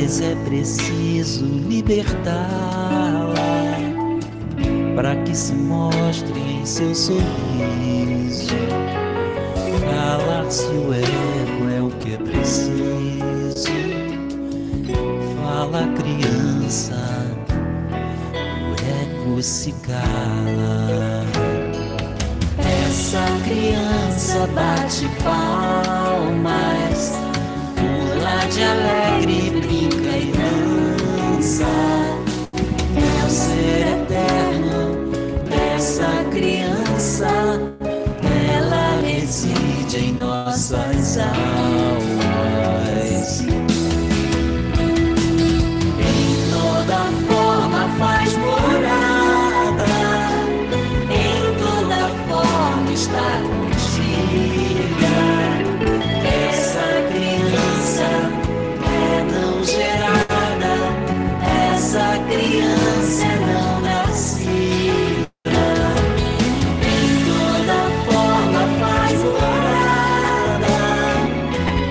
vezes é preciso libertá-la para que se mostre em seu sorriso. Calar-se o eco é o que é preciso. Fala, criança, o eco se cala. Essa criança bate palmas, pula de alegre, brinca e dança. É o ser eterno dessa criança, ela reside em nossas almas. Em toda forma faz morada, em toda forma está contida. Essa criança é não gerada, essa criança é não nascida. Em toda forma faz morada,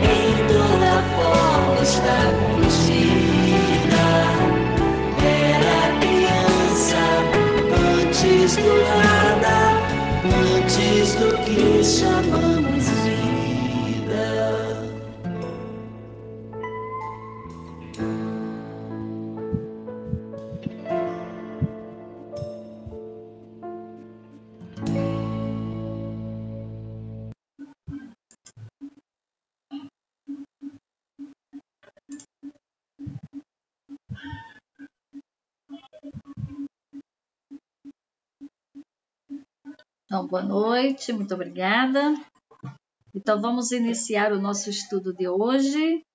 em toda forma está contida. Era criança antes do nada, antes do que chamamos vida. Então, boa noite, muito obrigada. Então, vamos iniciar o nosso estudo de hoje.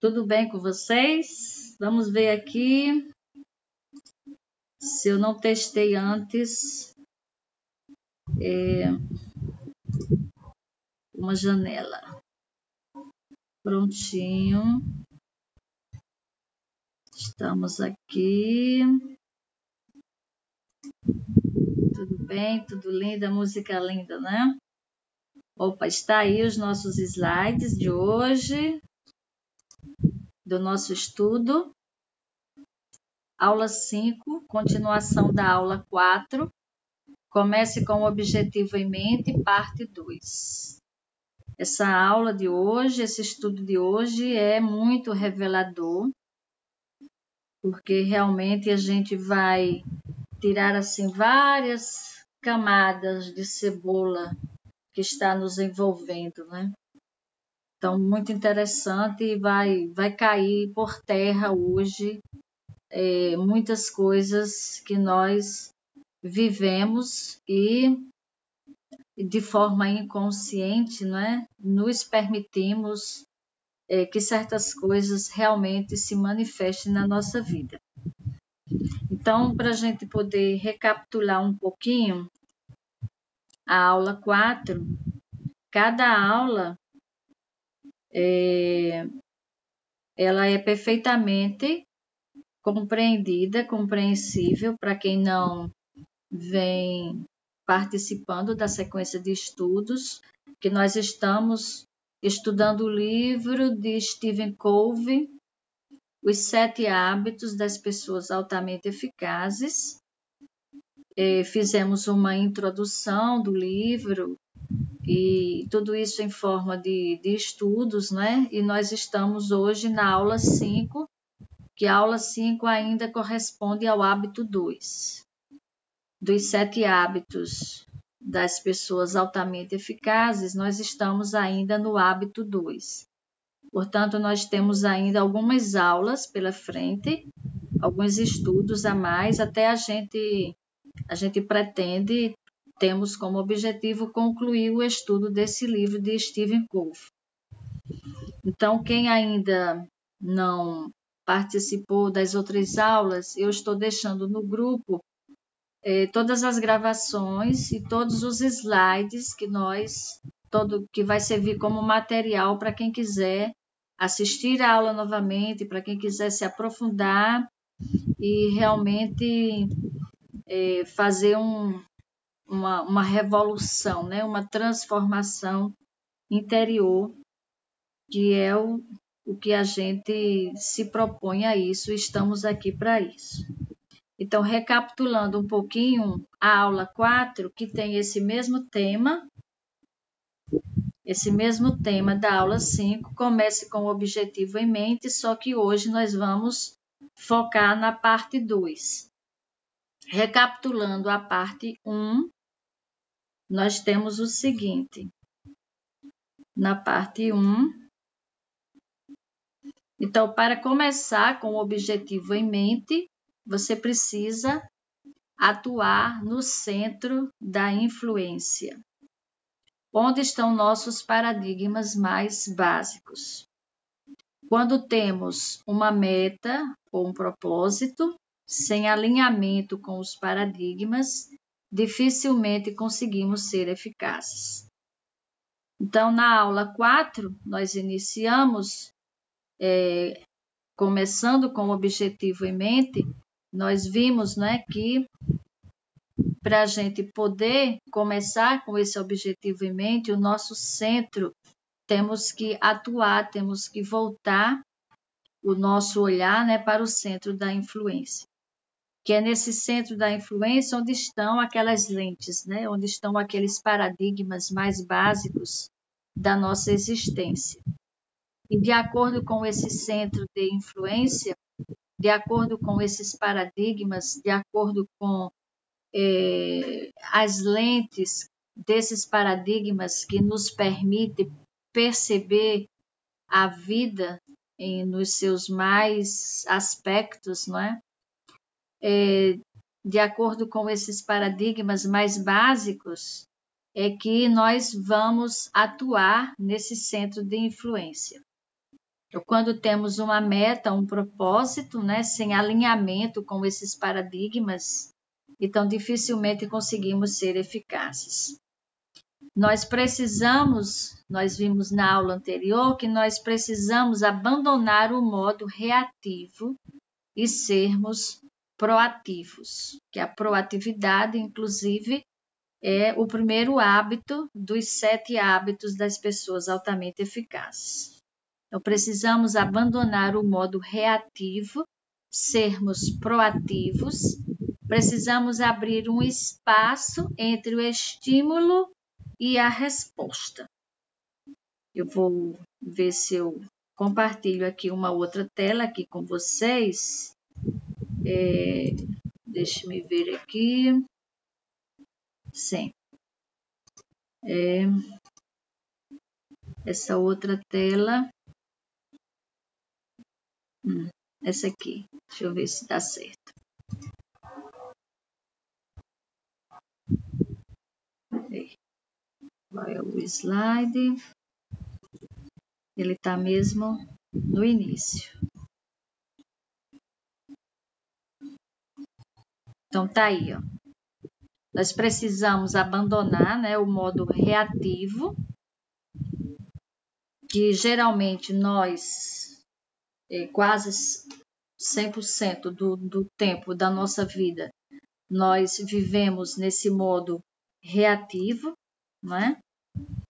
Tudo bem com vocês? Vamos ver aqui se eu não testei antes uma janela. Prontinho. Estamos aqui. Tudo bem? Tudo lindo? A música linda, né? Opa, está aí os nossos slides de hoje, do nosso estudo. Aula 5, continuação da aula 4. Comece com o objetivo em mente, parte 2. Essa aula de hoje, esse estudo de hoje é muito revelador, porque realmente a gente vai tirar assim várias camadas de cebola que está nos envolvendo, né? Então, muito interessante e vai cair por terra hoje muitas coisas que nós vivemos e de forma inconsciente, né, nos permitimos que certas coisas realmente se manifestem na nossa vida. Então, para a gente poder recapitular um pouquinho, a aula 4, cada aula ela é perfeitamente compreendida, compreensível para quem não vem participando da sequência de estudos, que nós estamos estudando o livro de Stephen Covey, Os 7 Hábitos das Pessoas Altamente Eficazes. Fizemos uma introdução do livro e tudo isso em forma de estudos, né? E nós estamos hoje na aula 5, que a aula 5 ainda corresponde ao hábito 2. Dos 7 hábitos das pessoas altamente eficazes, nós estamos ainda no hábito 2. Portanto, nós temos ainda algumas aulas pela frente, alguns estudos a mais, até a gente pretende, temos como objetivo concluir o estudo desse livro de Stephen Covey. Então, quem ainda não participou das outras aulas, eu estou deixando no grupo todas as gravações e todos os slides que vai servir como material para quem quiser assistir a aula novamente, para quem quiser se aprofundar e realmente fazer uma revolução, né? Uma transformação interior, que é o o que a gente se propõe a isso, estamos aqui para isso. Então, recapitulando um pouquinho, a aula 4, que tem esse mesmo tema da aula 5, comece com o objetivo em mente, só que hoje nós vamos focar na parte 2. Recapitulando a parte 1, nós temos o seguinte. Na parte 1, então, para começar com o objetivo em mente, você precisa atuar no centro da influência. Onde estão nossos paradigmas mais básicos? Quando temos uma meta ou um propósito, sem alinhamento com os paradigmas, dificilmente conseguimos ser eficazes. Então, na aula 4, nós iniciamos, começando com o objetivo em mente, nós vimos, né, que para a gente poder começar com esse objetivo em mente, o nosso centro, temos que atuar, temos que voltar o nosso olhar, né, para o centro da influência. Que é nesse centro da influência onde estão aquelas lentes, né, onde estão aqueles paradigmas mais básicos da nossa existência. E de acordo com esse centro de influência, de acordo com esses paradigmas, de acordo com as lentes desses paradigmas que nos permitem perceber a vida nos seus mais aspectos, não é? De acordo com esses paradigmas mais básicos, é que nós vamos atuar nesse centro de influência. Então, quando temos uma meta, um propósito, né, sem alinhamento com esses paradigmas, então dificilmente conseguimos ser eficazes. Nós vimos na aula anterior que nós precisamos abandonar o modo reativo e sermos proativos, que a proatividade, inclusive, é o primeiro hábito dos 7 hábitos das pessoas altamente eficazes. Então, precisamos abandonar o modo reativo, sermos proativos, precisamos abrir um espaço entre o estímulo e a resposta. Eu vou ver se eu compartilho aqui uma outra tela aqui com vocês. Deixe-me ver aqui. Sim. Essa outra tela. Essa aqui. Deixa eu ver se dá certo. Vai o slide. Ele está mesmo no início. Então, tá aí, ó. Nós precisamos abandonar, né, o modo reativo, que geralmente nós, quase 100% do tempo da nossa vida, nós vivemos nesse modo reativo, né?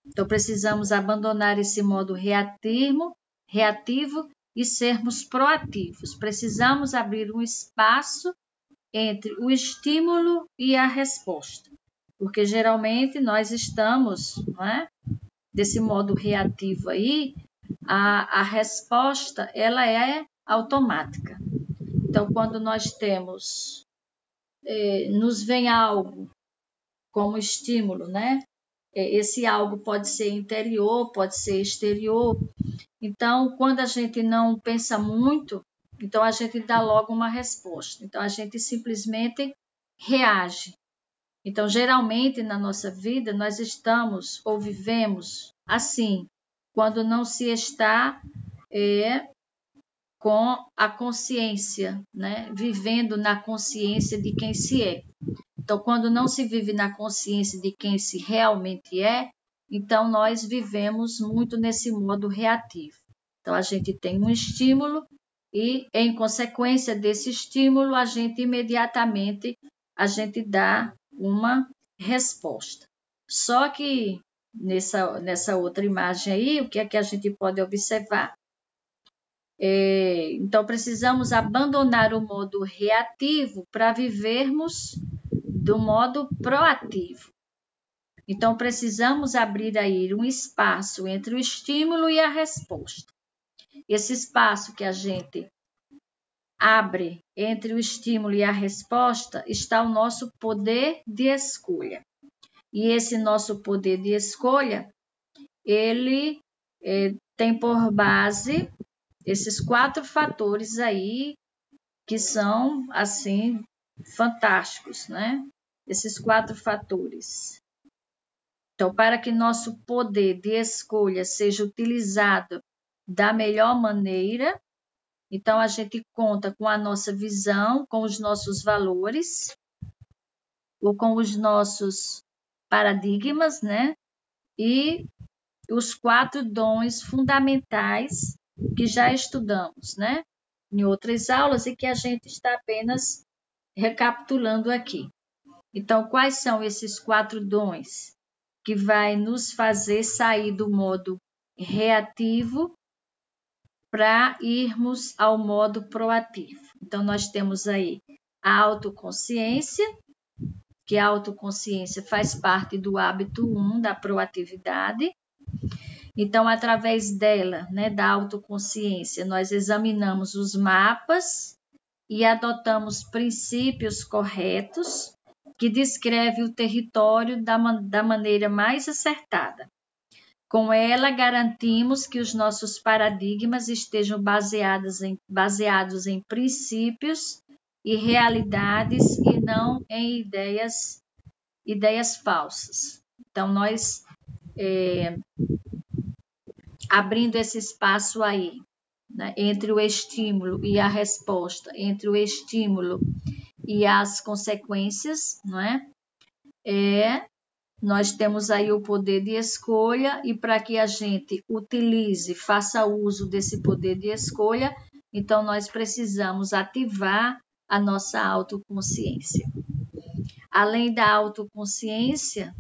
Então, precisamos abandonar esse modo reativo e sermos proativos. Precisamos abrir um espaço entre o estímulo e a resposta, porque geralmente nós estamos, não é? Desse modo reativo aí, a resposta ela é automática. Então, quando nós temos, nos vem algo como estímulo, né? Esse algo pode ser interior, pode ser exterior. Então, quando a gente não pensa muito, então a gente dá logo uma resposta. Então, a gente simplesmente reage. Então, geralmente na nossa vida, nós estamos ou vivemos assim, quando não se está com a consciência, né? Vivendo na consciência de quem se é. Então, quando não se vive na consciência de quem se realmente é, então nós vivemos muito nesse modo reativo. Então, a gente tem um estímulo e, em consequência desse estímulo, a gente imediatamente dá uma resposta. Só que nessa outra imagem aí, o que é que a gente pode observar? Então, precisamos abandonar o modo reativo para vivermos do modo proativo. Então, precisamos abrir aí um espaço entre o estímulo e a resposta. Esse espaço que a gente abre entre o estímulo e a resposta está o nosso poder de escolha. E esse nosso poder de escolha, ele tem por base esses 4 fatores aí que são, assim, fantásticos, né? Esses 4 fatores. Então, para que nosso poder de escolha seja utilizado da melhor maneira, então a gente conta com a nossa visão, com os nossos valores, ou com os nossos paradigmas, né? E os 4 dons fundamentais que já estudamos, né? Em outras aulas e que a gente está apenas recapitulando aqui. Então, quais são esses 4 dons que vai nos fazer sair do modo reativo para irmos ao modo proativo? Então, nós temos aí a autoconsciência, que a autoconsciência faz parte do hábito 1 da proatividade. Então, através dela, né, da autoconsciência, nós examinamos os mapas e adotamos princípios corretos que descrevem o território da maneira mais acertada. Com ela, garantimos que os nossos paradigmas estejam baseados em princípios e realidades e não em ideias falsas. Então, nós abrindo esse espaço aí, né, entre o estímulo e a resposta, entre o estímulo e as consequências, não é? Nós temos aí o poder de escolha e para que a gente utilize, faça uso desse poder de escolha, então nós precisamos ativar a nossa autoconsciência. Além da autoconsciência,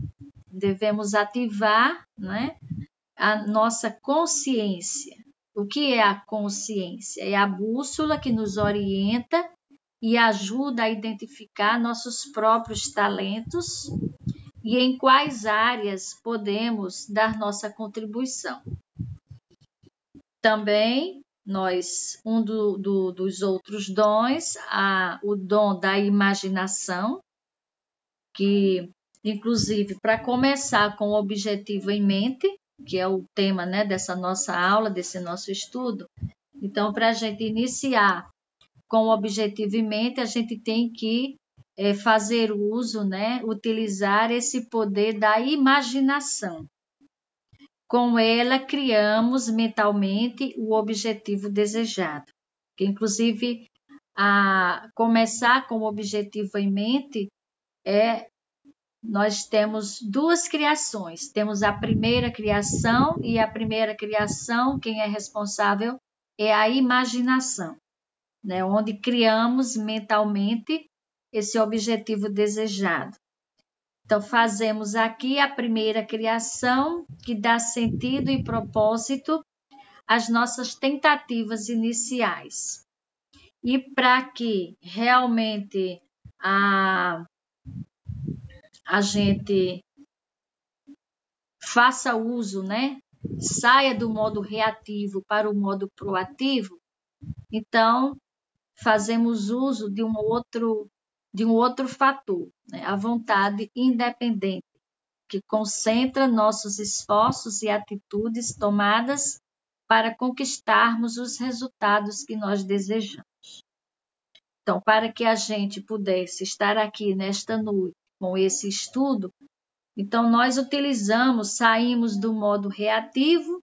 devemos ativar, né, a nossa consciência. O que é a consciência? É a bússola que nos orienta e ajuda a identificar nossos próprios talentos e em quais áreas podemos dar nossa contribuição. Também, dos outros dons, o dom da imaginação, que, inclusive, para começar com o objetivo em mente, que é o tema, né, dessa nossa aula, desse nosso estudo. Então, para a gente iniciar com o objetivo em mente, a gente tem que fazer uso, né, utilizar esse poder da imaginação. Com ela, criamos mentalmente o objetivo desejado. Que, inclusive, começar com o objetivo em mente nós temos 2 criações. Temos a primeira criação e a primeira criação, quem é responsável é a imaginação, né? Onde criamos mentalmente esse objetivo desejado. Então, fazemos aqui a primeira criação que dá sentido e propósito às nossas tentativas iniciais. E para que realmente a gente faça uso, né? Saia do modo reativo para o modo proativo, então fazemos uso de um outro fator, né? A vontade independente, que concentra nossos esforços e atitudes tomadas para conquistarmos os resultados que nós desejamos. Então, para que a gente pudesse estar aqui nesta noite com esse estudo, então nós saímos do modo reativo,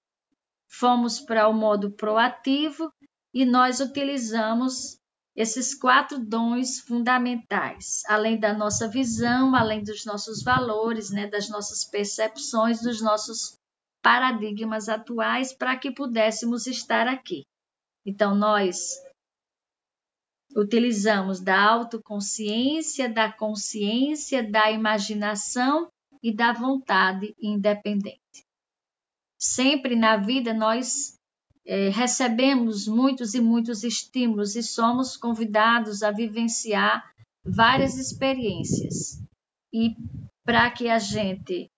fomos para o modo proativo e nós utilizamos esses 4 dons fundamentais, além da nossa visão, além dos nossos valores, né, das nossas percepções, dos nossos paradigmas atuais, para que pudéssemos estar aqui. Então, nós utilizamos da autoconsciência, da consciência, da imaginação e da vontade independente. Sempre na vida nós recebemos muitos e muitos estímulos e somos convidados a vivenciar várias experiências. E para que a gente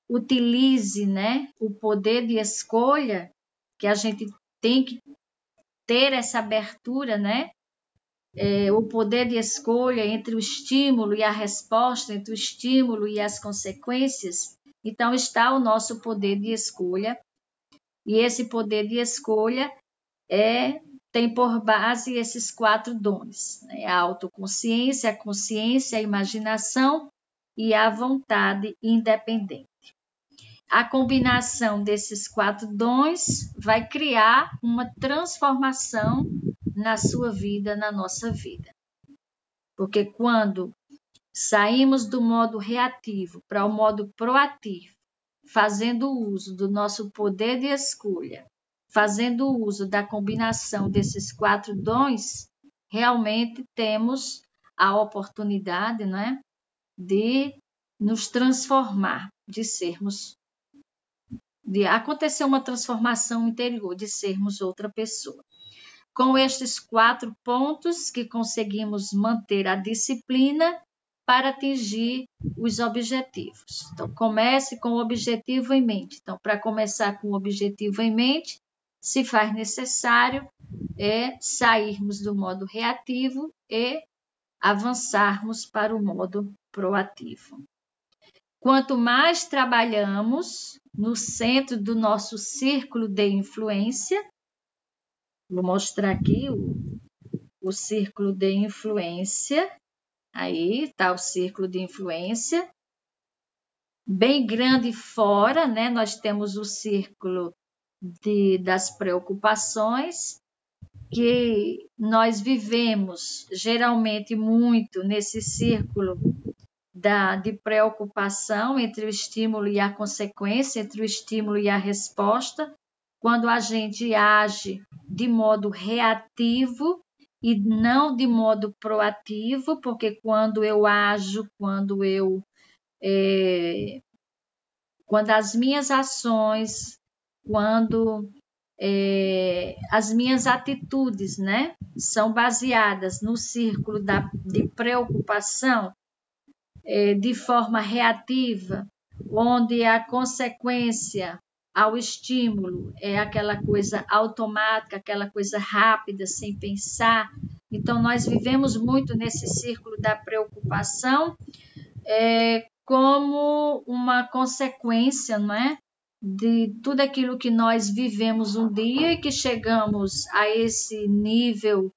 utilize, né, o poder de escolha, que a gente tem que ter essa abertura, né? O poder de escolha entre o estímulo e a resposta, entre o estímulo e as consequências. Então está o nosso poder de escolha. E esse poder de escolha tem por base esses 4 dons, né? A autoconsciência, a consciência, a imaginação e a vontade independente. A combinação desses 4 dons vai criar uma transformação na sua vida, na nossa vida. Porque quando saímos do modo reativo para o modo proativo, fazendo uso do nosso poder de escolha, fazendo uso da combinação desses 4 dons, realmente temos a oportunidade, né, de nos transformar, de acontecer uma transformação interior, de sermos outra pessoa. Com estes 4 pontos que conseguimos manter a disciplina para atingir os objetivos. Então, comece com o objetivo em mente. Então, para começar com o objetivo em mente, se faz necessário sairmos do modo reativo e avançarmos para o modo proativo. Quanto mais trabalhamos no centro do nosso círculo de influência, vou mostrar aqui o círculo de influência. Aí está o círculo de influência. Bem grande fora, né? Nós temos o círculo das preocupações, que nós vivemos geralmente muito nesse círculo de preocupação entre o estímulo e a consequência, entre o estímulo e a resposta, quando a gente age de modo reativo e não de modo proativo, porque quando eu ajo, quando as minhas ações, quando as minhas atitudes, né, são baseadas no círculo de preocupação, de forma reativa, onde a consequência ao estímulo é aquela coisa automática, aquela coisa rápida, sem pensar. Então, nós vivemos muito nesse círculo da preocupação como uma consequência, não é? De tudo aquilo que nós vivemos um dia e que chegamos a esse nível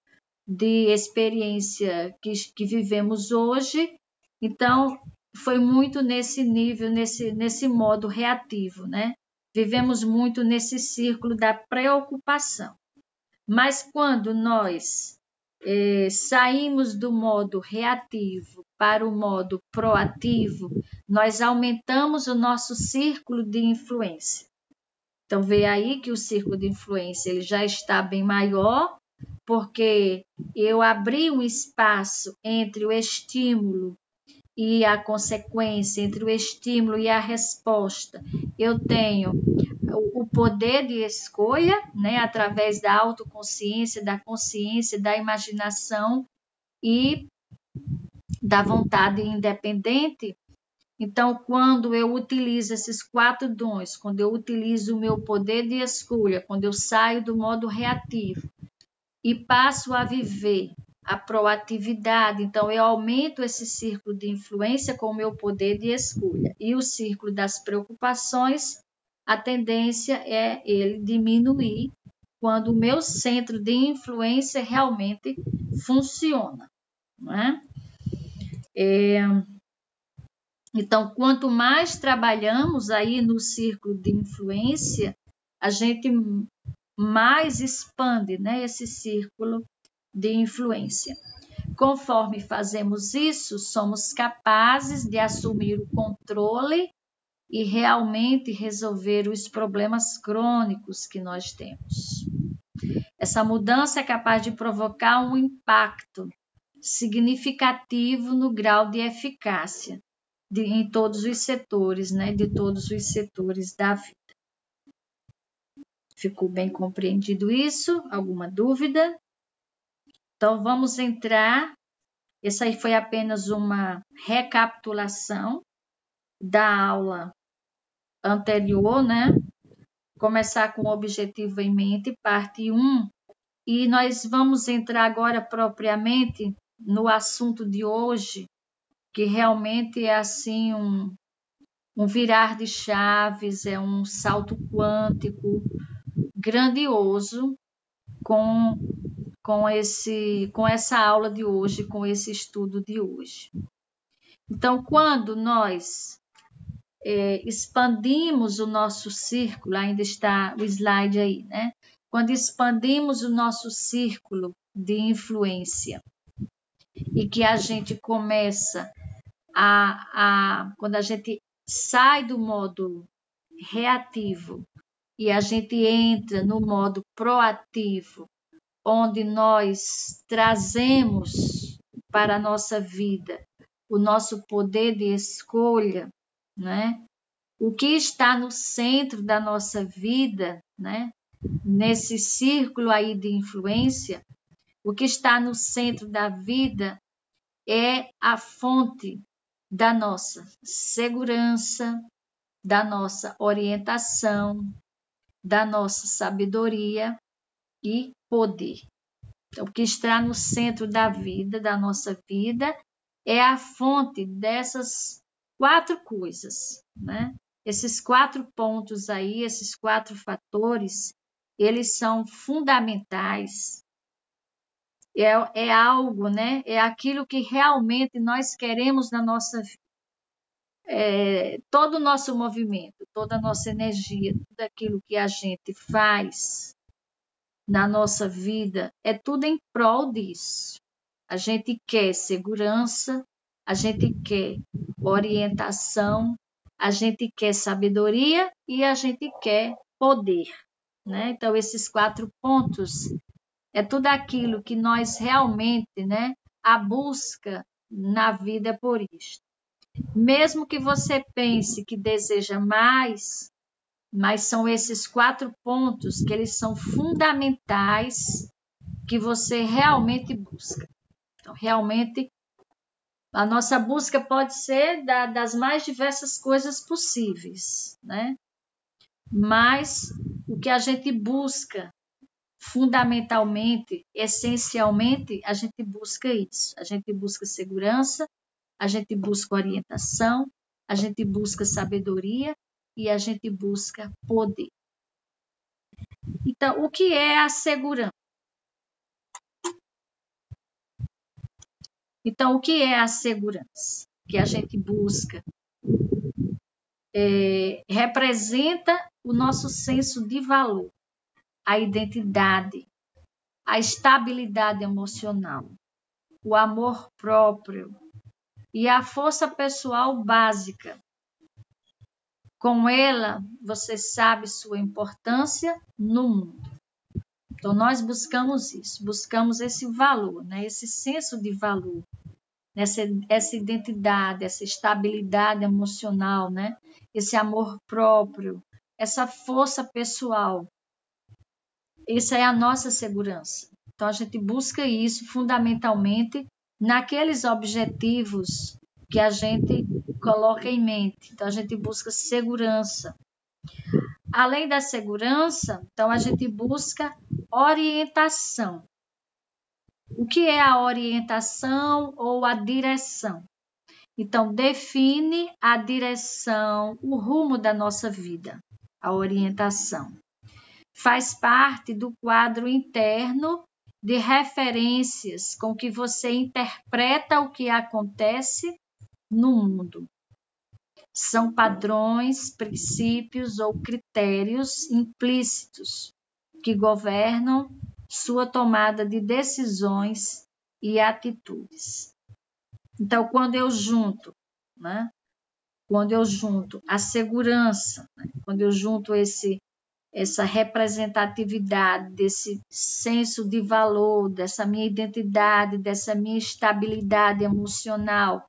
de experiência que vivemos hoje. Então, foi muito nesse nível, nesse modo reativo, né? Vivemos muito nesse círculo da preocupação. Mas quando nós saímos do modo reativo para o modo proativo, nós aumentamos o nosso círculo de influência. Então, vê aí que o círculo de influência ele já está bem maior, porque eu abri um espaço entre o estímulo e a consequência, entre o estímulo e a resposta. Eu tenho o poder de escolha, né, através da autoconsciência, da consciência, da imaginação e da vontade independente. Então, quando eu utilizo esses 4 dons, quando eu utilizo o meu poder de escolha, quando eu saio do modo reativo e passo a viver a proatividade, então eu aumento esse círculo de influência com o meu poder de escolha. E o círculo das preocupações, a tendência é ele diminuir quando o meu centro de influência realmente funciona, não é? Então, quanto mais trabalhamos aí no círculo de influência, a gente mais expande, né, esse círculo de influência. Conforme fazemos isso, somos capazes de assumir o controle e realmente resolver os problemas crônicos que nós temos. Essa mudança é capaz de provocar um impacto significativo no grau de eficácia em todos os setores, né, de todos os setores da vida. Ficou bem compreendido isso? Alguma dúvida? Então, vamos entrar. Essa aí foi apenas uma recapitulação da aula anterior, né? Começar com o objetivo em mente, parte 1. E nós vamos entrar agora propriamente no assunto de hoje, que realmente é assim um virar de chaves, é um salto quântico grandioso com essa aula de hoje, com esse estudo de hoje. Então, quando nós expandimos o nosso círculo, ainda está o slide aí, né? Quando expandimos o nosso círculo de influência e que a gente começa quando a gente sai do modo reativo e a gente entra no modo proativo, onde nós trazemos para a nossa vida o nosso poder de escolha, né? O que está no centro da nossa vida, né? Nesse círculo aí de influência, o que está no centro da vida é a fonte da nossa segurança, da nossa orientação, da nossa sabedoria e poder. Então, o que está no centro da vida, da nossa vida, é a fonte dessas 4 coisas, né? Esses 4 pontos aí, esses 4 fatores, eles são fundamentais. É algo, né? É aquilo que realmente nós queremos na nossa vida. Todo o nosso movimento, toda a nossa energia, tudo aquilo que a gente faz na nossa vida, é tudo em prol disso. A gente quer segurança, a gente quer orientação, a gente quer sabedoria e a gente quer poder, né? Então, esses 4 pontos é tudo aquilo que nós realmente, né, a busca na vida por isto. Mesmo que você pense que deseja mais, mas são esses 4 pontos que eles são fundamentais que você realmente busca. Então, realmente, a nossa busca pode ser das mais diversas coisas possíveis, né? Mas o que a gente busca, fundamentalmente, essencialmente, a gente busca isso. A gente busca segurança, a gente busca orientação, a gente busca sabedoria e a gente busca poder. Então, o que é a segurança? Então, o que é a segurança que a gente busca? Representa o nosso senso de valor, a identidade, a estabilidade emocional, o amor próprio e a força pessoal básica. Com ela, você sabe sua importância no mundo. Então, nós buscamos isso, buscamos esse valor, né? Esse senso de valor, essa identidade, essa estabilidade emocional, né? Esse amor próprio, essa força pessoal. Essa é a nossa segurança. Então, a gente busca isso fundamentalmente naqueles objetivos que a gente coloca em mente. Então, a gente busca segurança. Além da segurança, então, a gente busca orientação. O que é a orientação ou a direção? Então, define a direção, o rumo da nossa vida, a orientação. Faz parte do quadro interno de referências com que você interpreta o que acontece no mundo. São padrões, princípios ou critérios implícitos que governam sua tomada de decisões e atitudes. Então, quando eu junto, né? Quando eu junto a segurança, né? Quando eu junto essa representatividade, desse senso de valor, dessa minha identidade, dessa minha estabilidade emocional.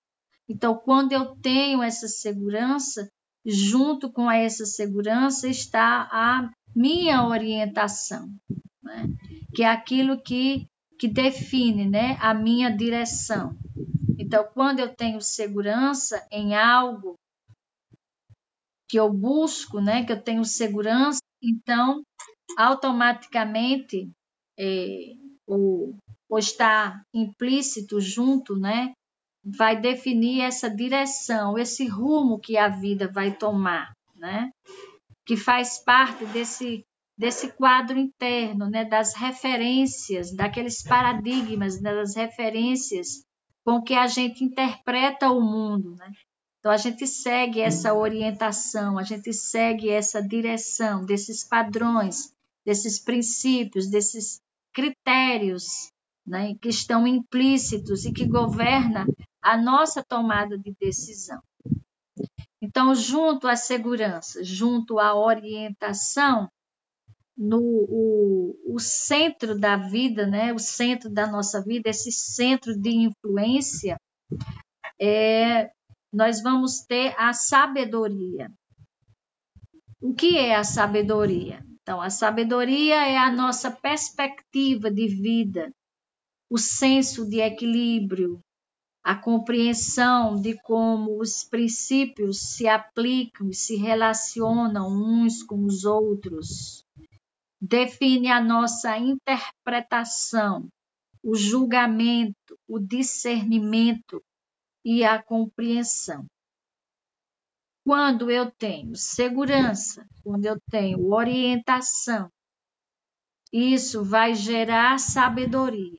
Então, quando eu tenho essa segurança, junto com essa segurança está minha orientação, né? Que é aquilo que define, né, a minha direção. Então, quando eu tenho segurança em algo que eu busco, né, que eu tenho segurança, então, automaticamente, o está implícito junto, né, vai definir essa direção, esse rumo que a vida vai tomar, né, que faz parte desse quadro interno, né, das referências, daqueles paradigmas, né, das referências com que a gente interpreta o mundo, né? Então, a gente segue essa orientação, a gente segue essa direção desses padrões, desses princípios, desses critérios, né, que estão implícitos e que governam a nossa tomada de decisão. Então, junto à segurança, junto à orientação, o centro da vida, né, o centro da nossa vida, esse centro de influência, nós vamos ter a sabedoria. O que é a sabedoria? Então, a sabedoria é a nossa perspectiva de vida, o senso de equilíbrio, a compreensão de como os princípios se aplicam e se relacionam uns com os outros. Define a nossa interpretação, o julgamento, o discernimento e a compreensão. Quando eu tenho segurança, quando eu tenho orientação, isso vai gerar sabedoria.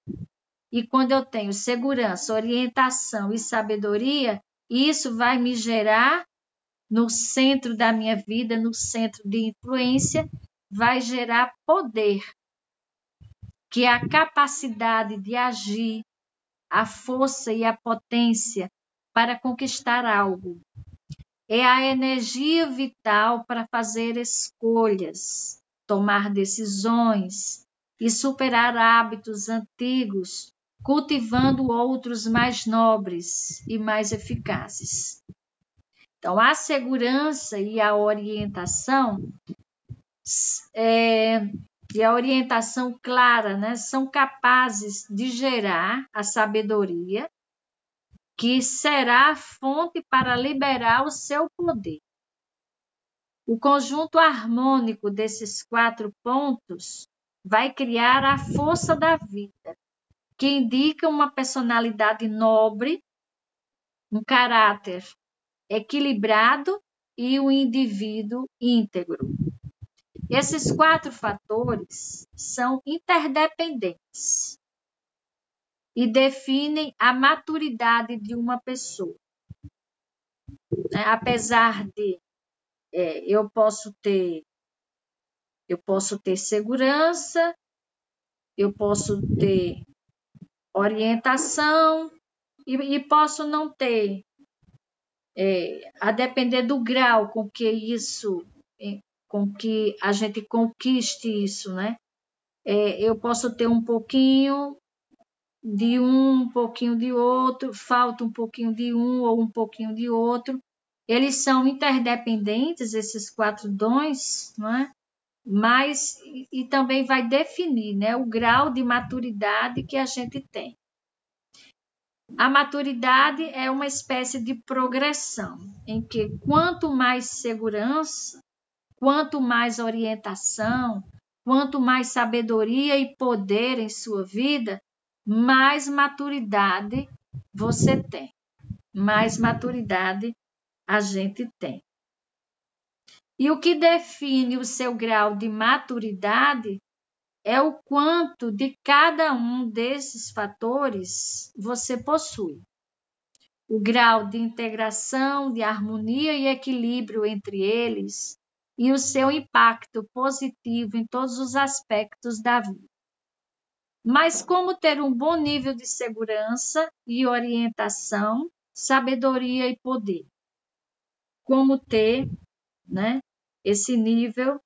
E quando eu tenho segurança, orientação e sabedoria, isso vai me gerar, no centro da minha vida, no centro de influência, vai gerar poder, que é a capacidade de agir, a força e a potência para conquistar algo. É a energia vital para fazer escolhas, tomar decisões e superar hábitos antigos, cultivando outros mais nobres e mais eficazes. Então, a segurança e a orientação, e a orientação clara, né, são capazes de gerar a sabedoria, que será a fonte para liberar o seu poder. O conjunto harmônico desses 4 pontos vai criar a força da vida, que indica uma personalidade nobre, um caráter equilibrado e um indivíduo íntegro. Esses 4 fatores são interdependentes e definem a maturidade de uma pessoa. Apesar de eu posso ter segurança, eu posso ter orientação e posso não ter, a depender do grau com que a gente conquiste isso, né? Eu posso ter um pouquinho de um pouquinho de outro, falta um pouquinho de um ou um pouquinho de outro. Eles são interdependentes, esses 4 dons, não é? Mas e também vai definir, né, o grau de maturidade que a gente tem. A maturidade é uma espécie de progressão, em que quanto mais segurança, quanto mais orientação, quanto mais sabedoria e poder em sua vida, mais maturidade você tem, mais maturidade a gente tem. E o que define o seu grau de maturidade é o quanto de cada um desses fatores você possui. O grau de integração, de harmonia e equilíbrio entre eles e o seu impacto positivo em todos os aspectos da vida. Mas como ter um bom nível de segurança e orientação, sabedoria e poder? Como ter, né, esse nível?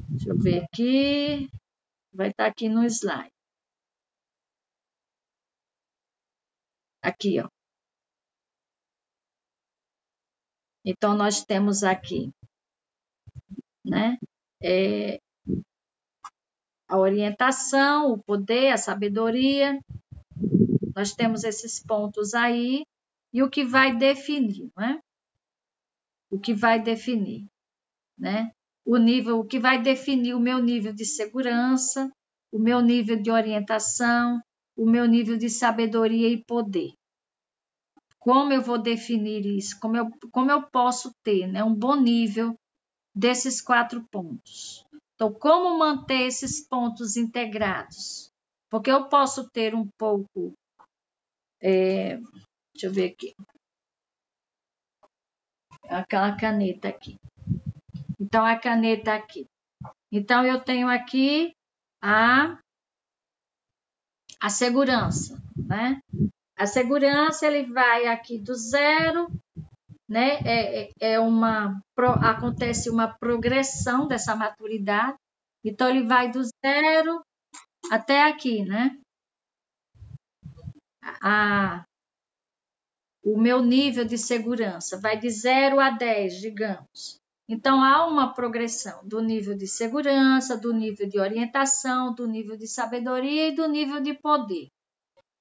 Deixa eu ver aqui. Vai estar aqui no slide. Aqui, ó. Então, nós temos aqui né? A orientação, o poder, a sabedoria. Nós temos esses pontos aí. E o que vai definir, né? O que vai definir, né? O que vai definir o meu nível de segurança, o meu nível de orientação, o meu nível de sabedoria e poder. Como eu vou definir isso? Como eu posso ter, né, um bom nível desses 4 pontos? Então, como manter esses pontos integrados? Porque eu posso ter um pouco... deixa eu ver aqui. Aquela caneta aqui. Então, a caneta aqui. Então, eu tenho aqui a segurança, né? A segurança, ele vai aqui do 0, né? Acontece uma progressão dessa maturidade. Então, ele vai do 0 até aqui, né? O meu nível de segurança vai de 0 a 10, digamos. Então, há uma progressão do nível de segurança, do nível de orientação, do nível de sabedoria e do nível de poder.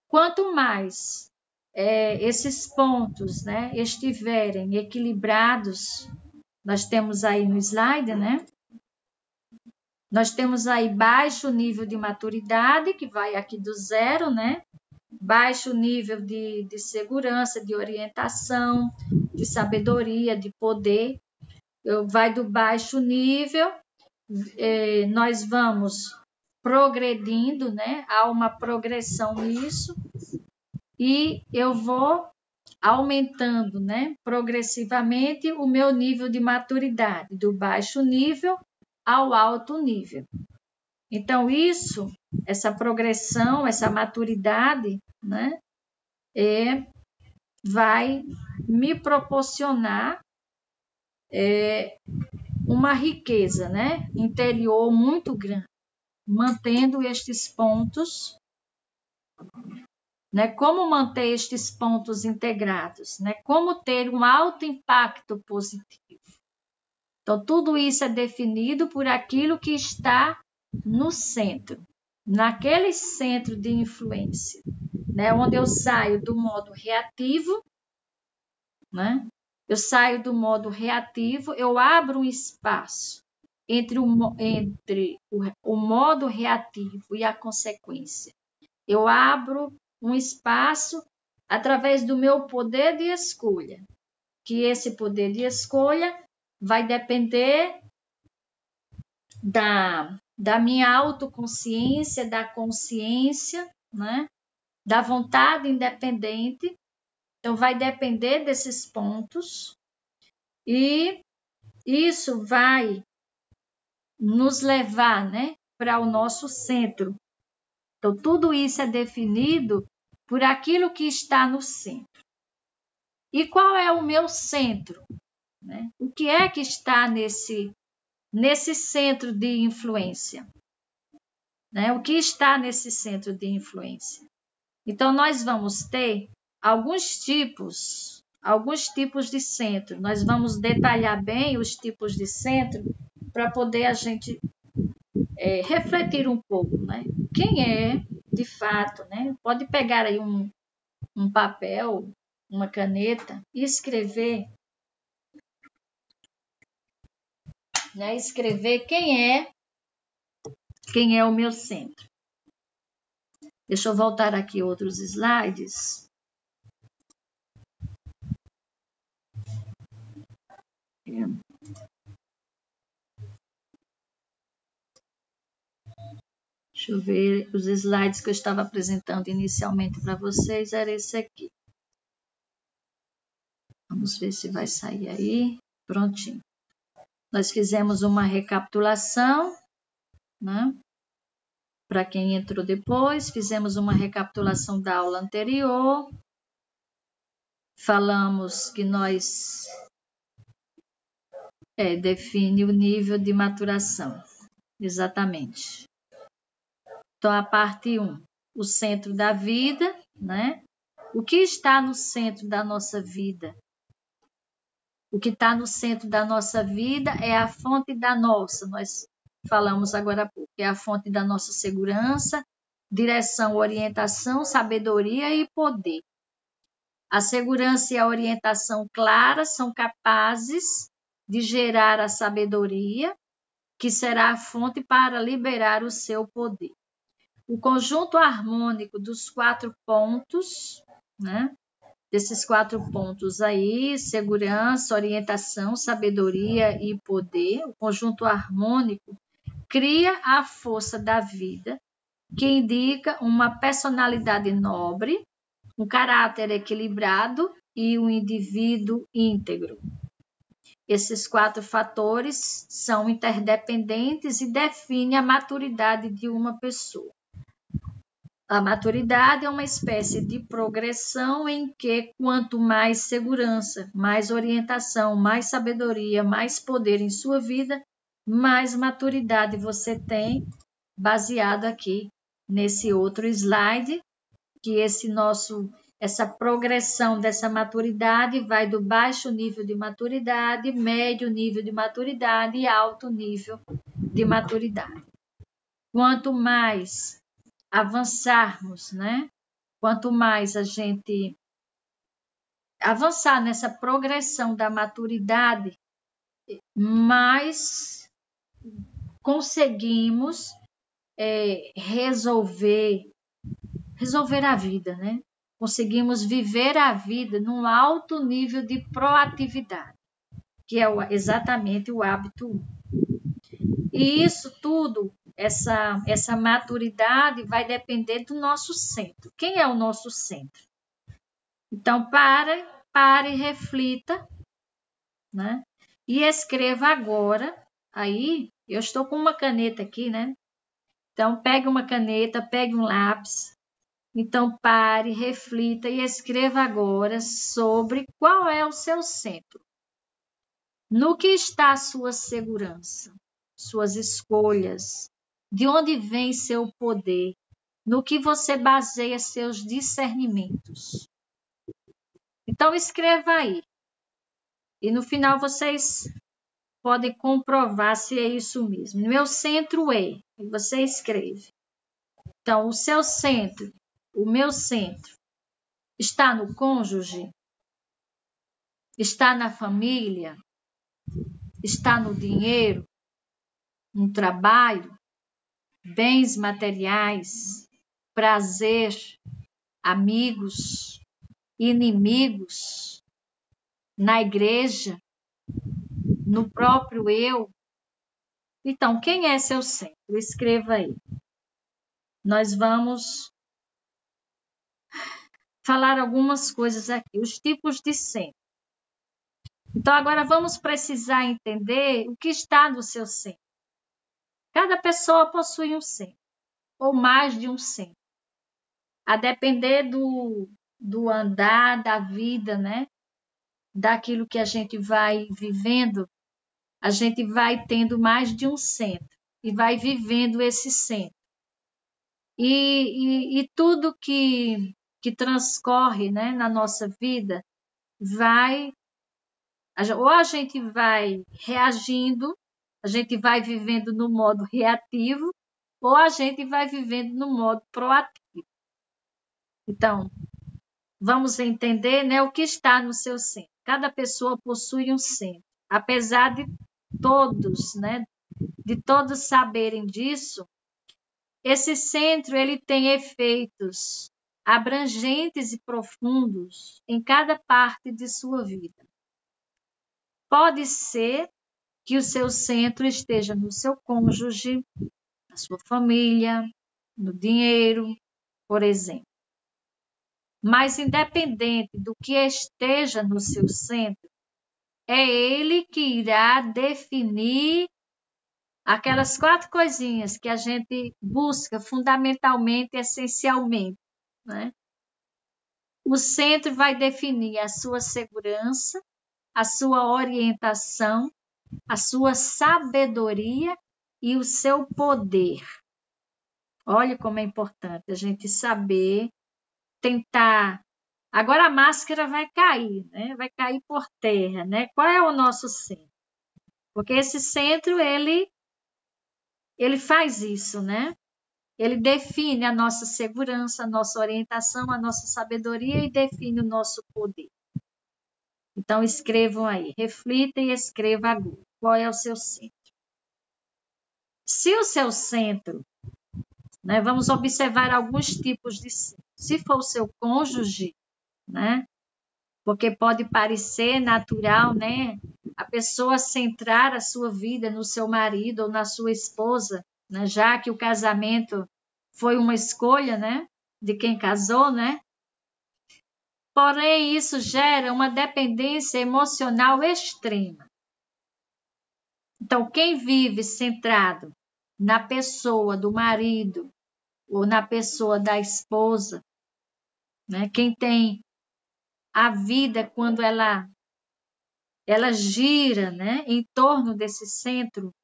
Quanto mais esses pontos, né, estiverem equilibrados, nós temos aí no slide, né? Nós temos aí baixo nível de maturidade, que vai aqui do 0, né? Baixo nível de segurança, de orientação, de sabedoria, de poder. Vai do baixo nível, nós vamos progredindo, né? Há uma progressão nisso, e eu vou aumentando, né? Progressivamente o meu nível de maturidade, do baixo nível ao alto nível. Então, essa progressão, essa maturidade, né? Vai me proporcionar uma riqueza, né, interior muito grande, mantendo estes pontos, né? Como manter estes pontos integrados, né? Como ter um alto impacto positivo. Então, tudo isso é definido por aquilo que está no centro, naquele centro de influência, né? Onde eu saio do modo reativo, né? Eu saio do modo reativo, eu abro um espaço entre o modo reativo e a consequência. Eu abro um espaço através do meu poder de escolha, que esse poder de escolha vai depender da minha autoconsciência, da consciência, né? Da vontade independente. Então, vai depender desses pontos, e isso vai nos levar, né, para o nosso centro. Então, tudo isso é definido por aquilo que está no centro. E qual é o meu centro, né? O que é que está nesse centro de influência, né? O que está nesse centro de influência? Então, nós vamos ter alguns tipos de centro. Nós vamos detalhar bem os tipos de centro para poder a gente refletir um pouco, né? Quem é, de fato, né? Pode pegar aí um papel, uma caneta e escrever, né? Escrever quem é o meu centro. Deixa eu voltar aqui outros slides. Deixa eu ver, os slides que eu estava apresentando inicialmente para vocês era esse aqui. Vamos ver se vai sair aí. Prontinho. Nós fizemos uma recapitulação, né? Para quem entrou depois, fizemos uma recapitulação da aula anterior. Falamos que nós define o nível de maturação. Exatamente. Então, a parte 1, o centro da vida, né? O que está no centro da nossa vida? O que está no centro da nossa vida é a fonte da nossa, nós falamos agora há pouco, é a fonte da nossa segurança, direção, orientação, sabedoria e poder. A segurança e a orientação clara são capazes de gerar a sabedoria, que será a fonte para liberar o seu poder. O conjunto harmônico dos 4 pontos, né? Desses 4 pontos aí, segurança, orientação, sabedoria e poder, o conjunto harmônico cria a força da vida, que indica uma personalidade nobre, um caráter equilibrado e um indivíduo íntegro. Esses 4 fatores são interdependentes e definem a maturidade de uma pessoa. A maturidade é uma espécie de progressão em que, quanto mais segurança, mais orientação, mais sabedoria, mais poder em sua vida, mais maturidade você tem, baseado aqui nesse outro slide, que essa progressão dessa maturidade vai do baixo nível de maturidade, médio nível de maturidade e alto nível de maturidade. Quanto mais avançarmos, né? Quanto mais a gente avançar nessa progressão da maturidade, mais conseguimos resolver a vida, né? Conseguimos viver a vida num alto nível de proatividade, que é exatamente o hábito 1. E isso tudo, essa maturidade vai depender do nosso centro. Quem é o nosso centro? Então, pare e reflita, né? E escreva agora. Aí, eu estou com uma caneta aqui, né? Então, pegue uma caneta, pegue um lápis. Então, pare, reflita e escreva agora sobre qual é o seu centro. No que está a sua segurança, suas escolhas, de onde vem seu poder, no que você baseia seus discernimentos. Então, escreva aí. E no final vocês podem comprovar se é isso mesmo. Meu centro é, e você escreve. Então, o seu centro, o meu centro, está no cônjuge? Está na família? Está no dinheiro? No trabalho? Bens materiais? Prazer? Amigos? Inimigos? Na igreja? No próprio eu? Então, quem é seu centro? Escreva aí. Nós vamos falar algumas coisas aqui, os tipos de centro. Então, agora vamos precisar entender o que está no seu centro. Cada pessoa possui um centro, ou mais de um centro. A depender do andar da vida, né? Daquilo que a gente vai vivendo, a gente vai tendo mais de um centro e vai vivendo esse centro. E tudo que transcorre, né, na nossa vida, ou a gente vai reagindo, a gente vai vivendo no modo reativo, ou a gente vai vivendo no modo proativo. Então, vamos entender, né, o que está no seu centro. Cada pessoa possui um centro. Apesar de todos, né, de todos saberem disso, esse centro ele tem efeitos abrangentes e profundos em cada parte de sua vida. Pode ser que o seu centro esteja no seu cônjuge, na sua família, no dinheiro, por exemplo. Mas independente do que esteja no seu centro, é ele que irá definir aquelas 4 coisinhas que a gente busca fundamentalmente, essencialmente, né? O centro vai definir a sua segurança, a sua orientação, a sua sabedoria e o seu poder. Olha como é importante a gente saber, tentar Agora a máscara vai cair, né? Vai cair por terra, né? Qual é o nosso centro? Porque esse centro, ele faz isso, né? Ele define a nossa segurança, a nossa orientação, a nossa sabedoria e define o nosso poder. Então, escrevam aí, reflita e escreva agora. Qual é o seu centro? Se o seu centro, né, vamos observar alguns tipos de centro. Se for o seu cônjuge, né, porque pode parecer natural, né, a pessoa centrar a sua vida no seu marido ou na sua esposa, né, já que o casamento foi uma escolha, né, de quem casou, né? Porém, isso gera uma dependência emocional extrema. Então, quem vive centrado na pessoa do marido ou na pessoa da esposa, né? Quem tem a vida quando ela gira, né, em torno desse centro,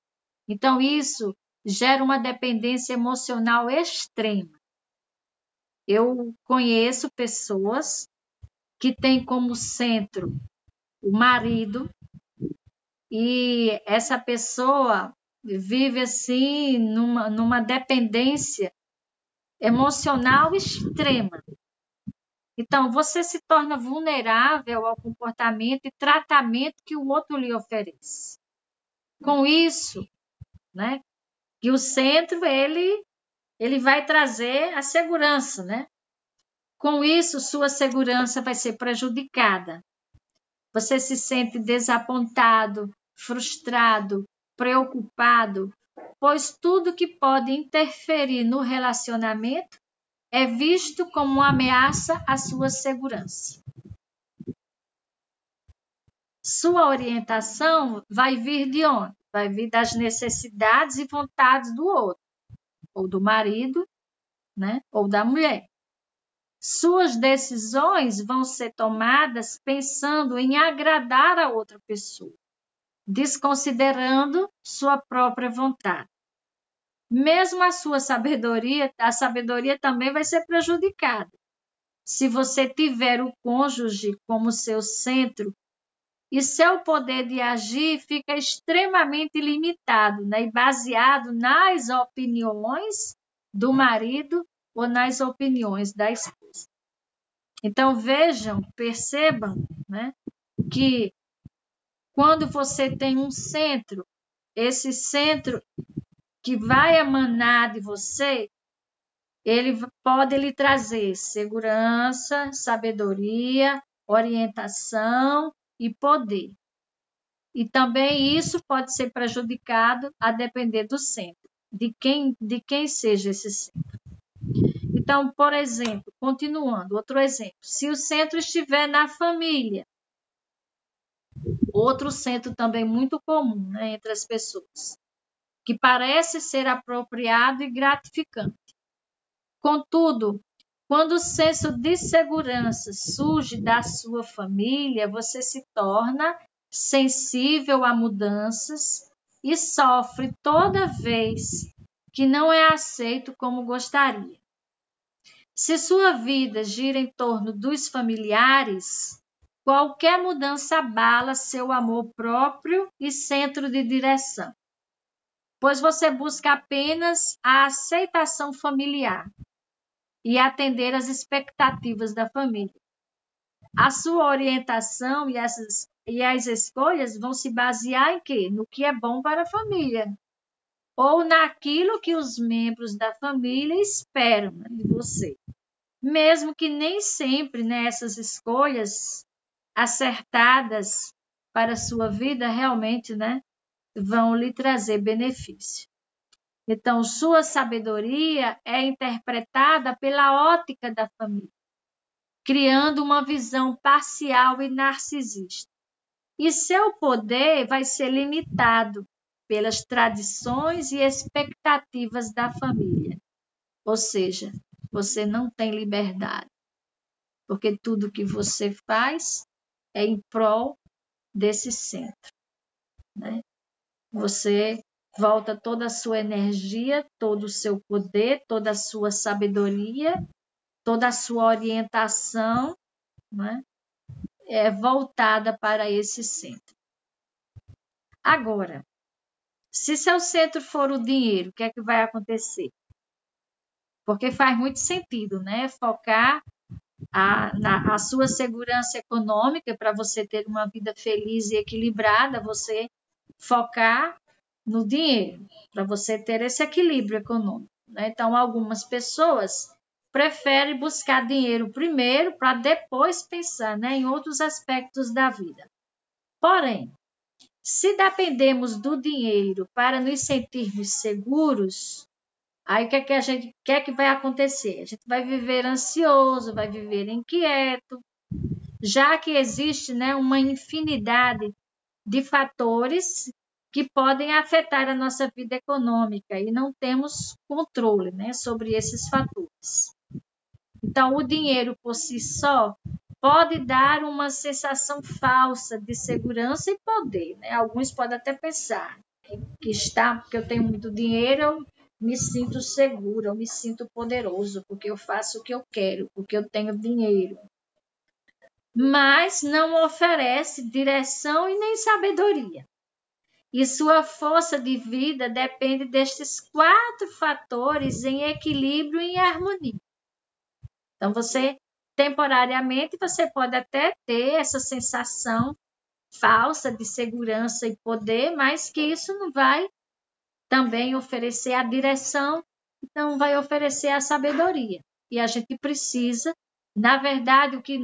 então isso gera uma dependência emocional extrema. Eu conheço pessoas que têm como centro o marido e essa pessoa vive assim numa dependência emocional extrema. Então, você se torna vulnerável ao comportamento e tratamento que o outro lhe oferece. Com isso, né, que o centro, ele vai trazer a segurança, né? Com isso, sua segurança vai ser prejudicada. Você se sente desapontado, frustrado, preocupado, pois tudo que pode interferir no relacionamento é visto como uma ameaça à sua segurança. Sua orientação vai vir de onde? Vai vir das necessidades e vontades do outro, ou do marido, né? Ou da mulher. Suas decisões vão ser tomadas pensando em agradar a outra pessoa, desconsiderando sua própria vontade. Mesmo a sabedoria também vai ser prejudicada. Se você tiver o cônjuge como seu centro, e seu poder de agir fica extremamente limitado, né? E baseado nas opiniões do marido ou nas opiniões da esposa. Então, vejam, percebam, né, que quando você tem um centro, esse centro que vai emanar de você, ele pode lhe trazer segurança, sabedoria, orientação e poder. E também isso pode ser prejudicado a depender do centro, de quem seja esse centro. Então, por exemplo, continuando, outro exemplo, se o centro estiver na família, outro centro também muito comum, né, entre as pessoas, que parece ser apropriado e gratificante. Contudo, quando o senso de segurança surge da sua família, você se torna sensível a mudanças e sofre toda vez que não é aceito como gostaria. Se sua vida gira em torno dos familiares, qualquer mudança abala seu amor próprio e centro de direção, pois você busca apenas a aceitação familiar e atender às expectativas da família. A sua orientação e as escolhas vão se basear em quê? No que é bom para a família, ou naquilo que os membros da família esperam, né, de você. Mesmo que nem sempre, né, essas escolhas acertadas para a sua vida realmente, né, vão lhe trazer benefício. Então, sua sabedoria é interpretada pela ótica da família, criando uma visão parcial e narcisista. E seu poder vai ser limitado pelas tradições e expectativas da família. Ou seja, você não tem liberdade, porque tudo que você faz é em prol desse centro, né? Você volta toda a sua energia, todo o seu poder, toda a sua sabedoria, toda a sua orientação né, é voltada para esse centro. Agora, se seu centro for o dinheiro, o que é que vai acontecer? Porque faz muito sentido, né? Focar a sua segurança econômica para você ter uma vida feliz e equilibrada, você focar no dinheiro, para você ter esse equilíbrio econômico, né? Então, algumas pessoas preferem buscar dinheiro primeiro para depois pensar, né, em outros aspectos da vida. Porém, se dependemos do dinheiro para nos sentirmos seguros, aí o que é que vai acontecer? A gente vai viver ansioso, vai viver inquieto, já que existe, né, uma infinidade de fatores que podem afetar a nossa vida econômica e não temos controle, né, sobre esses fatores. Então, o dinheiro por si só pode dar uma sensação falsa de segurança e poder, né? Alguns podem até pensar porque eu tenho muito dinheiro, eu me sinto seguro, eu me sinto poderoso, porque eu faço o que eu quero, porque eu tenho dinheiro. Mas não oferece direção e nem sabedoria. E sua força de vida depende destes 4 fatores em equilíbrio e em harmonia. Então, temporariamente, você pode até ter essa sensação falsa de segurança e poder, mas que isso não vai também oferecer a direção, não vai oferecer a sabedoria. E a gente precisa, na verdade, o que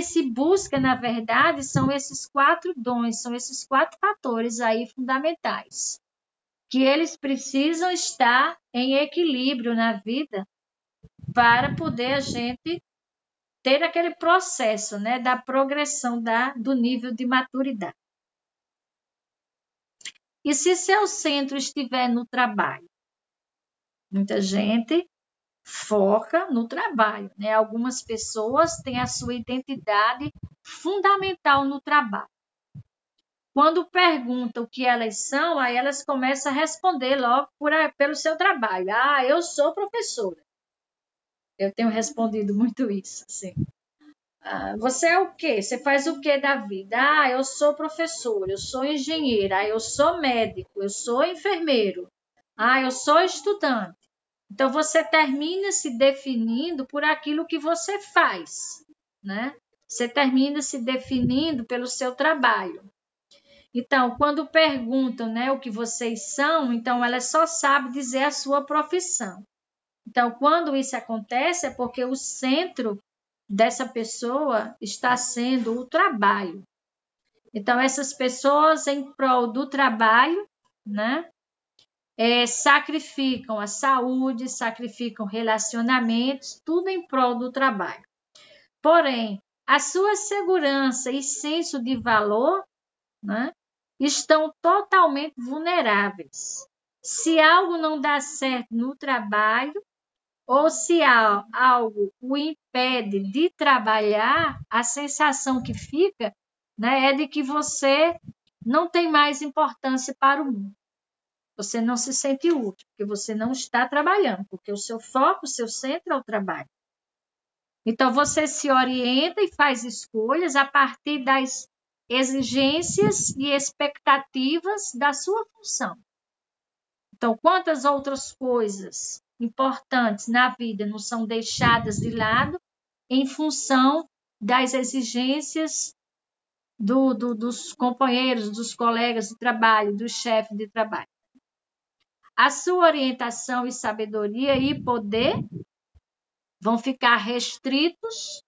se busca, na verdade, são esses 4 dons, são esses 4 fatores aí fundamentais, que eles precisam estar em equilíbrio na vida para poder a gente ter aquele processo, né, da progressão do nível de maturidade. E se seu centro estiver no trabalho? Muita gente foca no trabalho, né? Algumas pessoas têm a sua identidade fundamental no trabalho. Quando perguntam o que elas são, aí elas começam a responder logo pelo seu trabalho. Ah, eu sou professora. Eu tenho respondido muito isso, assim. Ah, você é o quê? Você faz o quê da vida? Ah, eu sou professor, eu sou engenheira, eu sou médico, eu sou enfermeiro, eu sou estudante. Então, você termina se definindo por aquilo que você faz, né? Você termina se definindo pelo seu trabalho. Então, quando perguntam, né, o que vocês são, então ela só sabe dizer a sua profissão. Então, quando isso acontece, é porque o centro dessa pessoa está sendo o trabalho. Então, essas pessoas, em prol do trabalho, né, sacrificam a saúde, sacrificam relacionamentos, tudo em prol do trabalho. Porém, a sua segurança e senso de valor, né, estão totalmente vulneráveis. Se algo não dá certo no trabalho, ou se algo o impede de trabalhar, a sensação que fica, né, é de que você não tem mais importância para o mundo. Você não se sente útil, porque você não está trabalhando, porque o seu foco, o seu centro é o trabalho. Então, você se orienta e faz escolhas a partir das exigências e expectativas da sua função. Então, quantas outras coisas importantes na vida não são deixadas de lado em função das exigências dos companheiros, dos colegas de trabalho, do chefe de trabalho? A sua orientação e sabedoria e poder vão ficar restritos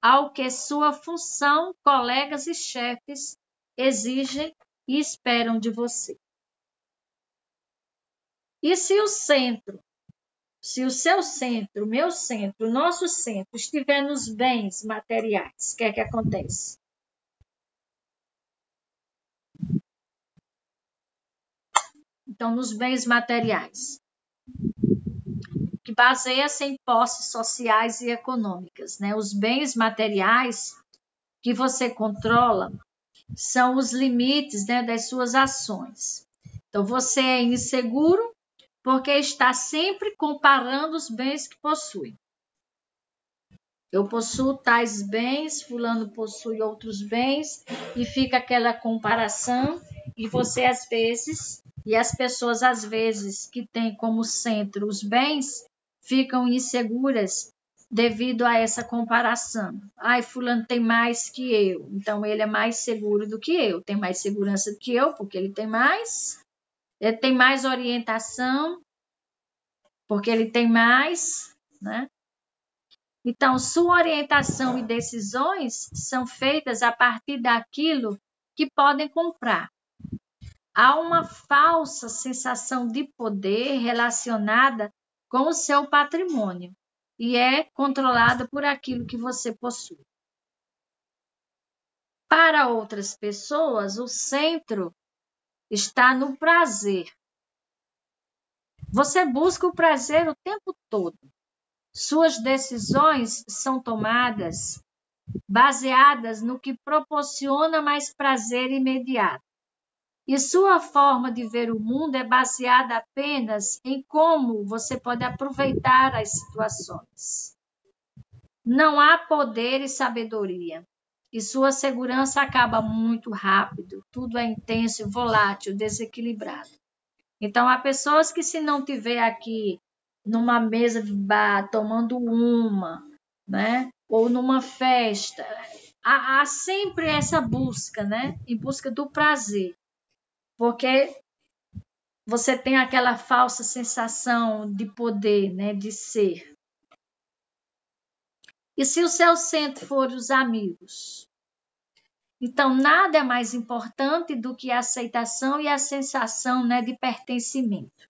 ao que sua função, colegas e chefes exigem e esperam de você. E se o seu centro, o meu centro, o nosso centro estiver nos bens materiais, o que é que acontece? Então, nos bens materiais, que baseia-se em posses sociais e econômicas, né? Os bens materiais que você controla são os limites, né, das suas ações. Então, você é inseguro porque está sempre comparando os bens que possui. Eu possuo tais bens, fulano possui outros bens, e fica aquela comparação, e você às vezes, e as pessoas às vezes que têm como centro os bens, ficam inseguras devido a essa comparação. Ai, fulano tem mais que eu, então ele é mais seguro do que eu, tem mais segurança do que eu, porque ele tem mais orientação, porque ele tem mais, né? Então, sua orientação e decisões são feitas a partir daquilo que podem comprar. Há uma falsa sensação de poder relacionada com o seu patrimônio e é controlada por aquilo que você possui. Para outras pessoas, o centro está no prazer. Você busca o prazer o tempo todo. Suas decisões são tomadas baseadas no que proporciona mais prazer imediato. E sua forma de ver o mundo é baseada apenas em como você pode aproveitar as situações. Não há poder e sabedoria. E sua segurança acaba muito rápido. Tudo é intenso, volátil, desequilibrado. Então, há pessoas que, se não tiver aqui numa mesa de bar, tomando uma, né? Ou numa festa, há sempre essa busca, né? Em busca do prazer. Porque você tem aquela falsa sensação de poder, né? De ser. E se o seu centro for os amigos? Então, nada é mais importante do que a aceitação e a sensação, né, de pertencimento.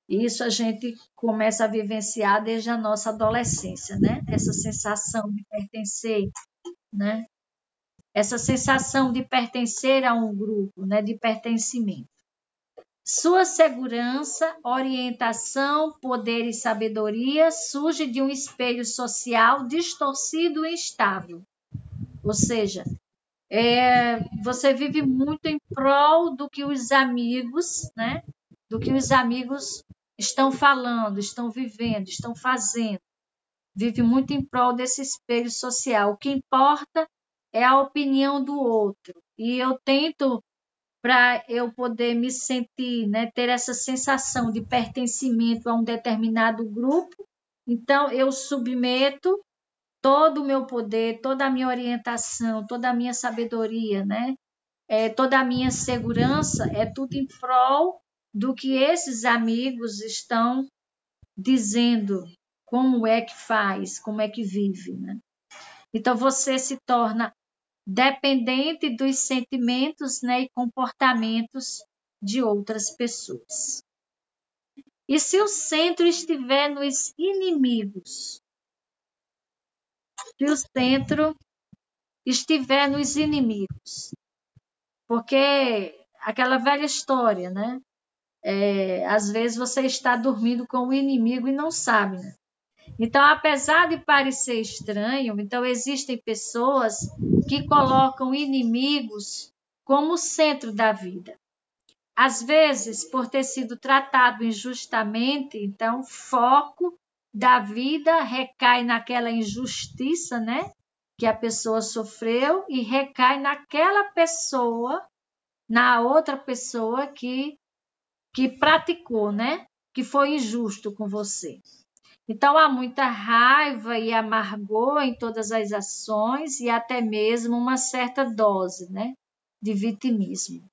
Isso a gente começa a vivenciar desde a nossa adolescência, né? Essa sensação de pertencer, né? Essa sensação de pertencer a um grupo, né? De pertencimento. Sua segurança, orientação, poder e sabedoria surge de um espelho social distorcido e instável. Ou seja, você vive muito em prol do que os amigos, né? Do que os amigos estão falando, estão vivendo, estão fazendo. Vive muito em prol desse espelho social. O que importa é a opinião do outro. E eu tento, para eu poder me sentir, né, ter essa sensação de pertencimento a um determinado grupo, então eu submeto todo o meu poder, toda a minha orientação, toda a minha sabedoria, né? Toda a minha segurança, é tudo em prol do que esses amigos estão dizendo, como é que faz, como é que vive, né? Então, você se torna dependente dos sentimentos, né, e comportamentos de outras pessoas. E se o centro estiver nos inimigos? Se o centro estiver nos inimigos? Porque aquela velha história, né? Às vezes você está dormindo com o inimigo e não sabe, né? Então, apesar de parecer estranho, então existem pessoas que colocam inimigos como centro da vida. Às vezes, por ter sido tratado injustamente, então o foco da vida recai naquela injustiça, né, que a pessoa sofreu e recai naquela pessoa, na outra pessoa que praticou, né, que foi injusto com você. Então, há muita raiva e amargor em todas as ações e até mesmo uma certa dose, né, de vitimismo.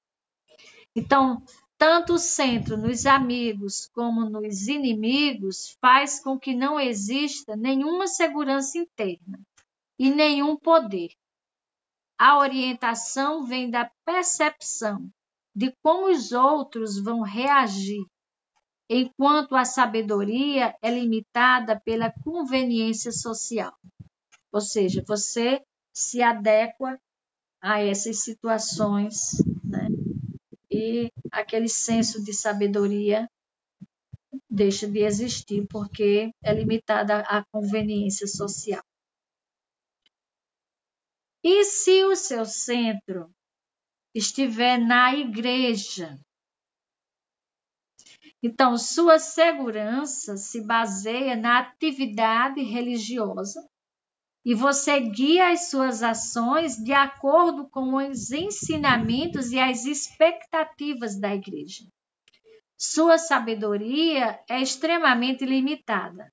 Então, tanto o centro nos amigos como nos inimigos faz com que não exista nenhuma segurança interna e nenhum poder. A orientação vem da percepção de como os outros vão reagir, enquanto a sabedoria é limitada pela conveniência social. Ou seja, você se adequa a essas situações, né? E aquele senso de sabedoria deixa de existir porque é limitada à conveniência social. E se o seu centro estiver na igreja? Então, sua segurança se baseia na atividade religiosa, e você guia as suas ações de acordo com os ensinamentos e as expectativas da igreja. Sua sabedoria é extremamente limitada,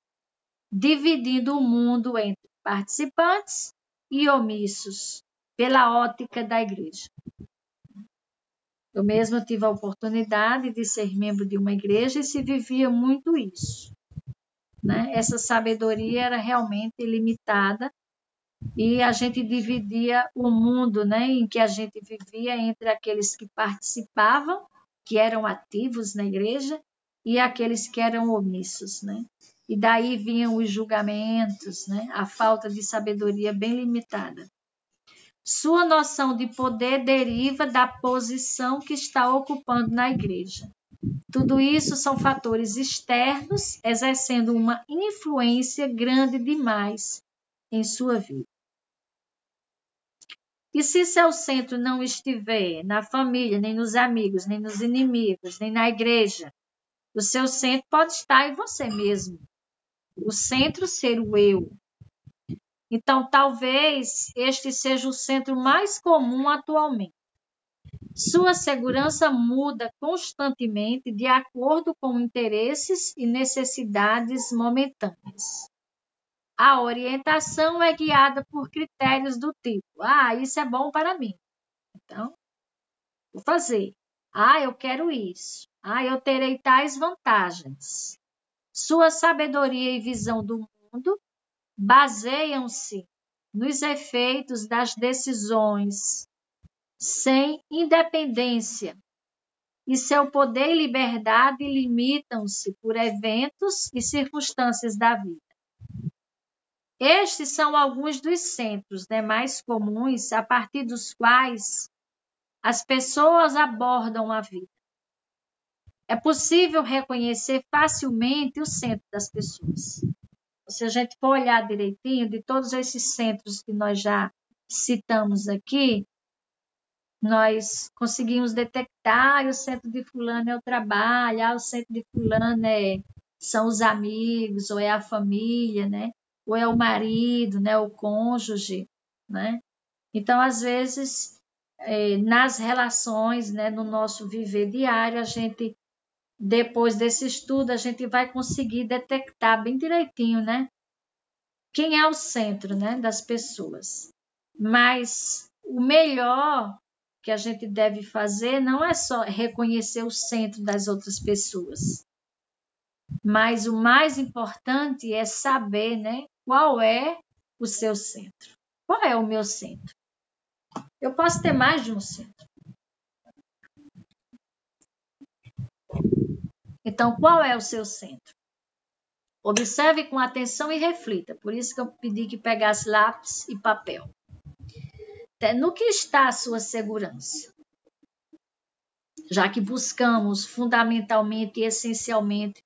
dividindo o mundo entre participantes e omissos, pela ótica da igreja. Eu mesma tive a oportunidade de ser membro de uma igreja e se vivia muito isso, né? Essa sabedoria era realmente limitada e a gente dividia o mundo, né, em que a gente vivia entre aqueles que participavam, que eram ativos na igreja, e aqueles que eram omissos, né? E daí vinham os julgamentos, né? A falta de sabedoria bem limitada. Sua noção de poder deriva da posição que está ocupando na igreja. Tudo isso são fatores externos, exercendo uma influência grande demais em sua vida. E se seu centro não estiver na família, nem nos amigos, nem nos inimigos, nem na igreja, o seu centro pode estar em você mesmo. O centro ser o eu. Então, talvez este seja o centro mais comum atualmente. Sua segurança muda constantemente de acordo com interesses e necessidades momentâneas. A orientação é guiada por critérios do tipo: isso é bom para mim, então vou fazer. Eu quero isso. Eu terei tais vantagens. Sua sabedoria e visão do mundo baseiam-se nos efeitos das decisões, sem independência, e seu poder e liberdade limitam-se por eventos e circunstâncias da vida. Estes são alguns dos centros, né, mais comuns a partir dos quais as pessoas abordam a vida. É possível reconhecer facilmente o centro das pessoas. Se a gente for olhar direitinho, de todos esses centros que nós já citamos aqui, nós conseguimos detectar o centro de fulano é o trabalho, o centro de fulano são os amigos, ou é a família, né? Ou é o marido, né? O cônjuge, né? Então, às vezes, nas relações, né? No nosso viver diário, a gente, depois desse estudo, a gente vai conseguir detectar bem direitinho, né? Quem é o centro, né? Das pessoas. Mas o melhor que a gente deve fazer não é só reconhecer o centro das outras pessoas, mas o mais importante é saber, né, qual é o seu centro. Qual é o meu centro? Eu posso ter mais de um centro. Então, qual é o seu centro? Observe com atenção e reflita. Por isso que eu pedi que pegasse lápis e papel. No que está a sua segurança? Já que buscamos fundamentalmente e essencialmente,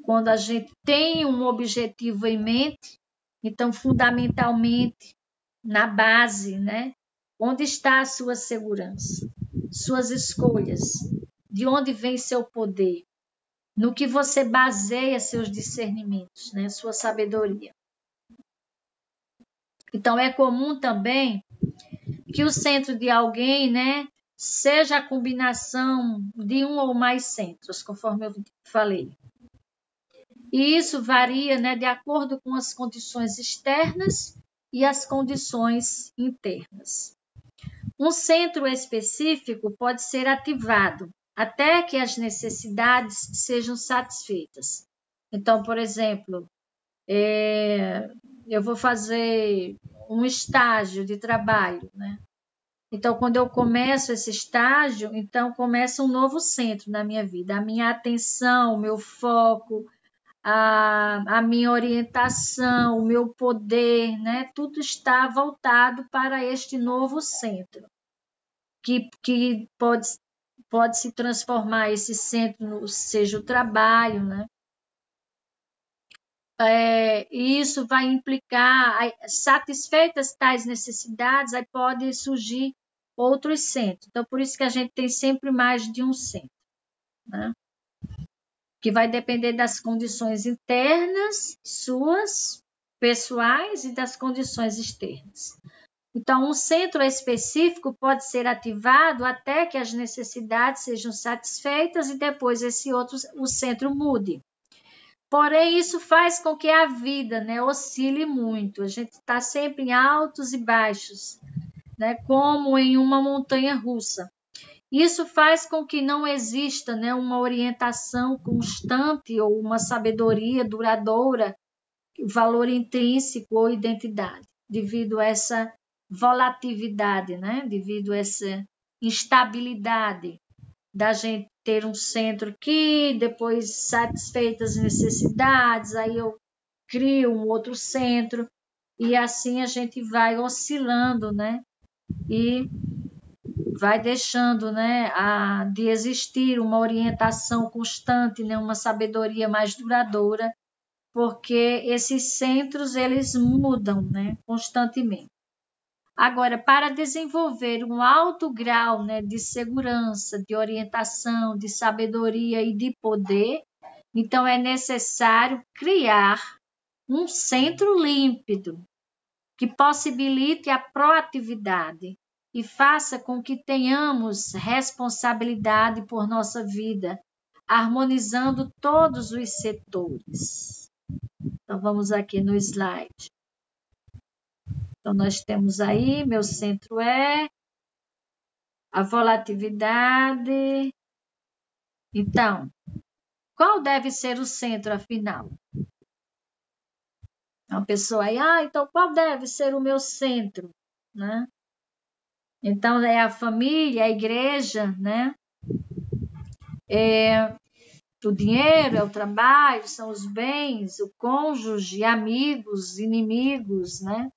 quando a gente tem um objetivo em mente, então fundamentalmente na base, né? Onde está a sua segurança? Suas escolhas? De onde vem seu poder? No que você baseia seus discernimentos, né? Sua sabedoria. Então, é comum também que o centro de alguém, né, seja a combinação de um ou mais centros, conforme eu falei. E isso varia, né, de acordo com as condições externas e as condições internas. Um centro específico pode ser ativado até que as necessidades sejam satisfeitas. Então, por exemplo, eu vou fazer um estágio de trabalho, né? Então, quando eu começo esse estágio, então começa um novo centro na minha vida. A minha atenção, o meu foco, a minha orientação, o meu poder, né? Tudo está voltado para este novo centro, que pode se transformar esse centro, seja o trabalho, né? Isso vai implicar, satisfeitas tais necessidades, aí pode surgir outros centros. Então, por isso que a gente tem sempre mais de um centro, né? Que vai depender das condições internas suas pessoais e das condições externas. Então, um centro específico pode ser ativado até que as necessidades sejam satisfeitas e depois o centro mude. Porém, isso faz com que a vida, né, oscile muito. A gente está sempre em altos e baixos, né, como em uma montanha russa. Isso faz com que não exista, né, uma orientação constante ou uma sabedoria duradoura, valor intrínseco ou identidade, devido a essa volatilidade, né, devido a essa instabilidade da gente ter um centro aqui, depois satisfeitas as necessidades, aí eu crio um outro centro, e assim a gente vai oscilando, né, e vai deixando, né, de existir uma orientação constante, né, uma sabedoria mais duradoura, porque esses centros eles mudam, né, constantemente. Agora, para desenvolver um alto grau, né, de segurança, de orientação, de sabedoria e de poder, então é necessário criar um centro límpido que possibilite a proatividade e faça com que tenhamos responsabilidade por nossa vida, harmonizando todos os setores. Então, vamos aqui no slide. Então, nós temos aí, meu centro é a volatilidade. Então, qual deve ser o centro, afinal? Uma pessoa aí, então qual deve ser o meu centro, né? Então, é a família, a igreja, né? O dinheiro, é o trabalho, são os bens, o cônjuge, amigos, inimigos, né?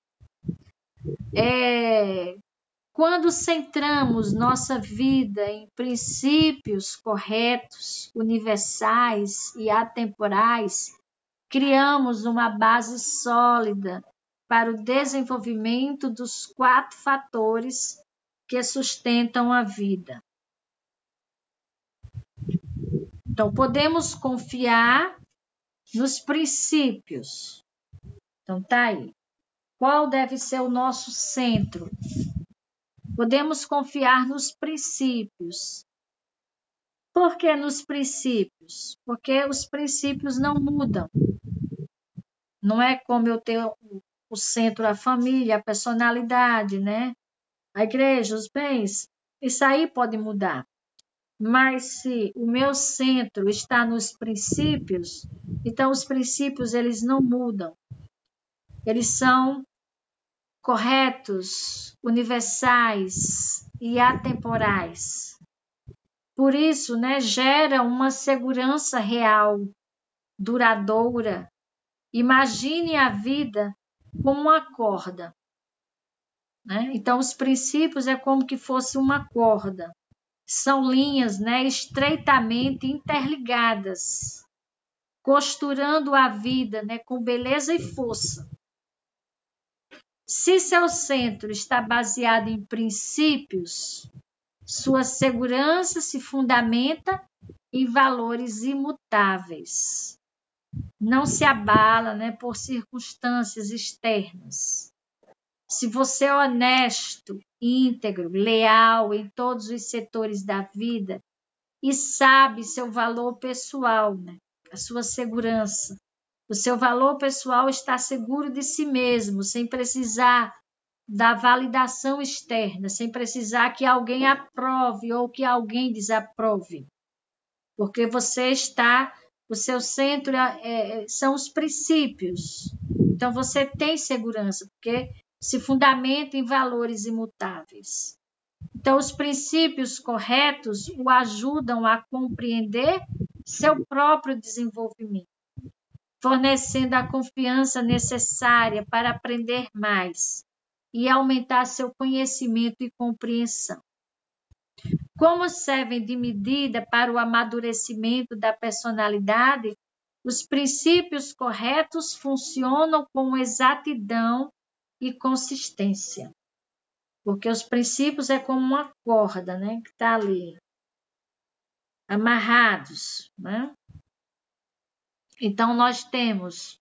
Quando centramos nossa vida em princípios corretos, universais e atemporais, criamos uma base sólida para o desenvolvimento dos 4 fatores que sustentam a vida. Então, podemos confiar nos princípios. Então, tá aí. Qual deve ser o nosso centro? Podemos confiar nos princípios. Por que nos princípios? Porque os princípios não mudam. Não é como eu ter o centro, a família, a personalidade, né? A igreja, os bens. Isso aí pode mudar. Mas se o meu centro está nos princípios, então os princípios eles não mudam. Eles são corretos, universais e atemporais. Por isso, né, gera uma segurança real, duradoura. Imagine a vida como uma corda, né? Então, os princípios é como que fosse uma corda. São linhas, né, estreitamente interligadas, costurando a vida, né, com beleza e força. Se seu centro está baseado em princípios, sua segurança se fundamenta em valores imutáveis. Não se abala, né, por circunstâncias externas. Se você é honesto, íntegro, leal em todos os setores da vida e sabe seu valor pessoal, né, a sua segurança, o seu valor pessoal está seguro de si mesmo, sem precisar da validação externa, sem precisar que alguém aprove ou que alguém desaprove. Porque você está, o seu centro são os princípios. Então, você tem segurança, porque se fundamenta em valores imutáveis. Então, os princípios corretos o ajudam a compreender seu próprio desenvolvimento, fornecendo a confiança necessária para aprender mais e aumentar seu conhecimento e compreensão. Como servem de medida para o amadurecimento da personalidade, os princípios corretos funcionam com exatidão e consistência. Porque os princípios é como uma corda, né, que está ali, amarrados, né? Então, nós temos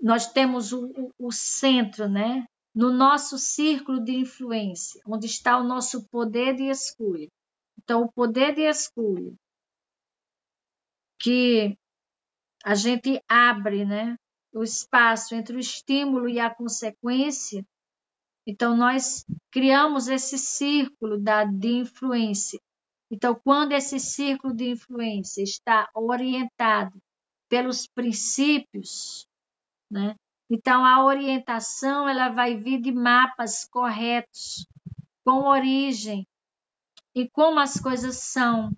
nós temos o centro, né? No nosso círculo de influência, onde está o nosso poder de escolha. Então, o poder de escolha que a gente abre, né? O espaço entre o estímulo e a consequência. Então, nós criamos esse círculo de influência. Então, quando esse círculo de influência está orientado pelos princípios, né? Então, a orientação ela vai vir de mapas corretos, com origem e como as coisas são,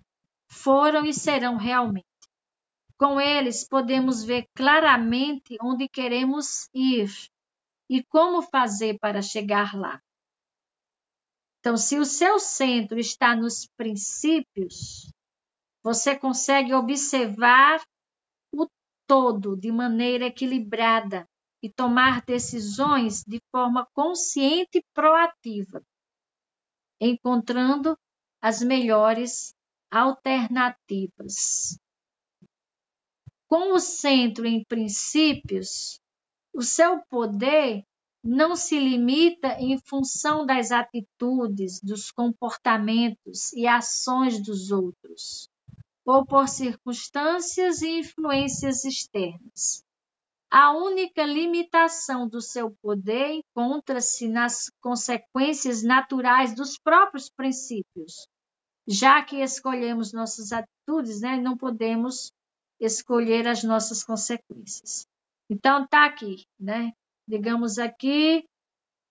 foram e serão realmente. Com eles, podemos ver claramente onde queremos ir e como fazer para chegar lá. Então, se o seu centro está nos princípios, você consegue observar o todo de maneira equilibrada e tomar decisões de forma consciente e proativa, encontrando as melhores alternativas. Com o centro em princípios, o seu poder não se limita em função das atitudes, dos comportamentos e ações dos outros, ou por circunstâncias e influências externas. A única limitação do seu poder encontra-se nas consequências naturais dos próprios princípios. Já que escolhemos nossas atitudes, né, não podemos escolher as nossas consequências. Então, está aqui, né? Digamos aqui,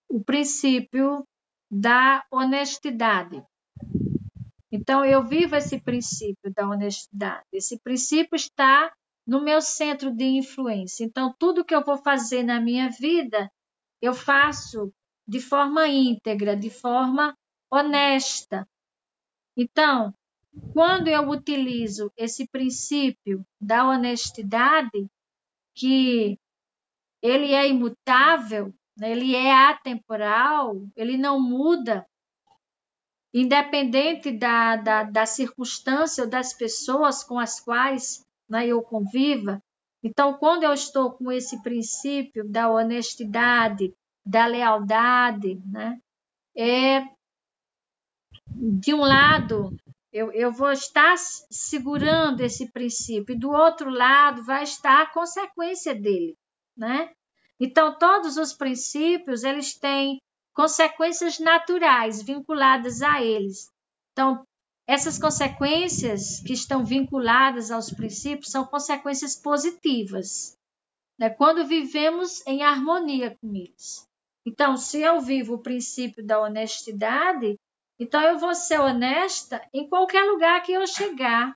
o princípio da honestidade. Então, eu vivo esse princípio da honestidade. Esse princípio está no meu centro de influência. Então, tudo que eu vou fazer na minha vida, eu faço de forma íntegra, de forma honesta. Então, quando eu utilizo esse princípio da honestidade, que ele é imutável, ele é atemporal, ele não muda, independente da circunstância ou das pessoas com as quais, né, eu conviva. Então, quando eu estou com esse princípio da honestidade, da lealdade, né, de um lado, eu vou estar segurando esse princípio, e do outro lado vai estar a consequência dele, né? Então, todos os princípios, eles têm consequências naturais vinculadas a eles. Então, essas consequências que estão vinculadas aos princípios são consequências positivas, né? Quando vivemos em harmonia com eles. Então, se eu vivo o princípio da honestidade, então eu vou ser honesta em qualquer lugar que eu chegar.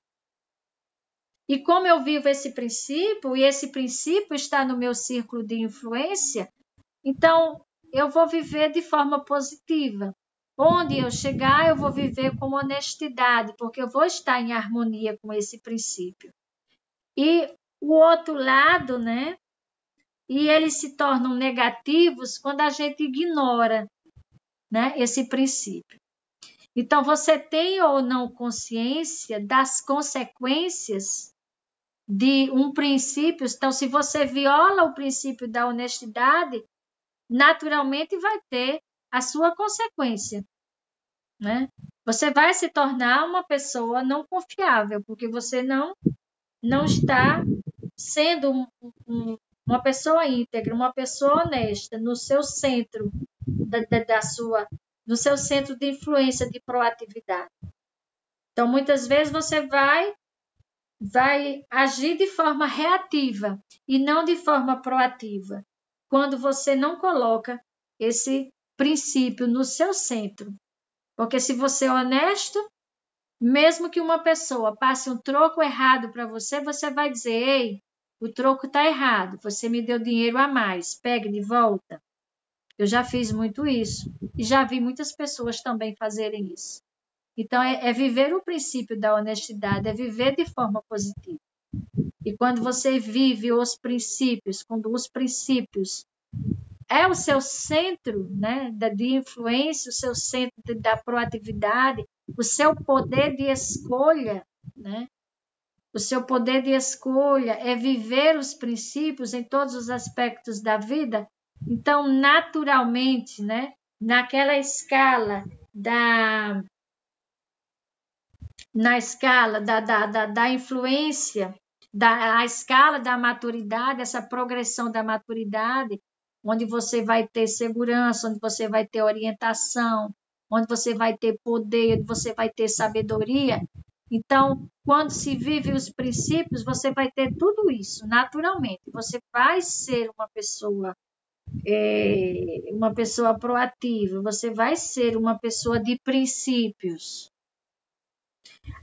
E como eu vivo esse princípio, e esse princípio está no meu círculo de influência, então eu vou viver de forma positiva. Onde eu chegar, eu vou viver com honestidade, porque eu vou estar em harmonia com esse princípio. E o outro lado, né? E eles se tornam negativos quando a gente ignora, né, esse princípio. Então, você tem ou não consciência das consequências de um princípio? Então, se você viola o princípio da honestidade, naturalmente vai ter a sua consequência, né? Você vai se tornar uma pessoa não confiável, porque você não está sendo uma pessoa íntegra, uma pessoa honesta no seu centro no seu centro de influência de proatividade. Então, muitas vezes você vai agir de forma reativa e não de forma proativa, quando você não coloca esse princípio no seu centro. Porque se você é honesto, mesmo que uma pessoa passe um troco errado para você, você vai dizer: ei, o troco está errado, você me deu dinheiro a mais, pegue de volta. Eu já fiz muito isso e já vi muitas pessoas também fazerem isso. Então, é viver o princípio da honestidade, é viver de forma positiva. E quando você vive os princípios, quando os princípios é o seu centro, né, de influência, o seu centro da proatividade, o seu poder de escolha, né, O seu poder de escolha é viver os princípios em todos os aspectos da vida. Então, naturalmente, né, naquela escala na escala da influência, a escala da maturidade, essa progressão da maturidade, onde você vai ter segurança, onde você vai ter orientação, onde você vai ter poder, onde você vai ter sabedoria. Então, quando se vive os princípios, você vai ter tudo isso, naturalmente. Você vai ser uma pessoa proativa, você vai ser uma pessoa de princípios.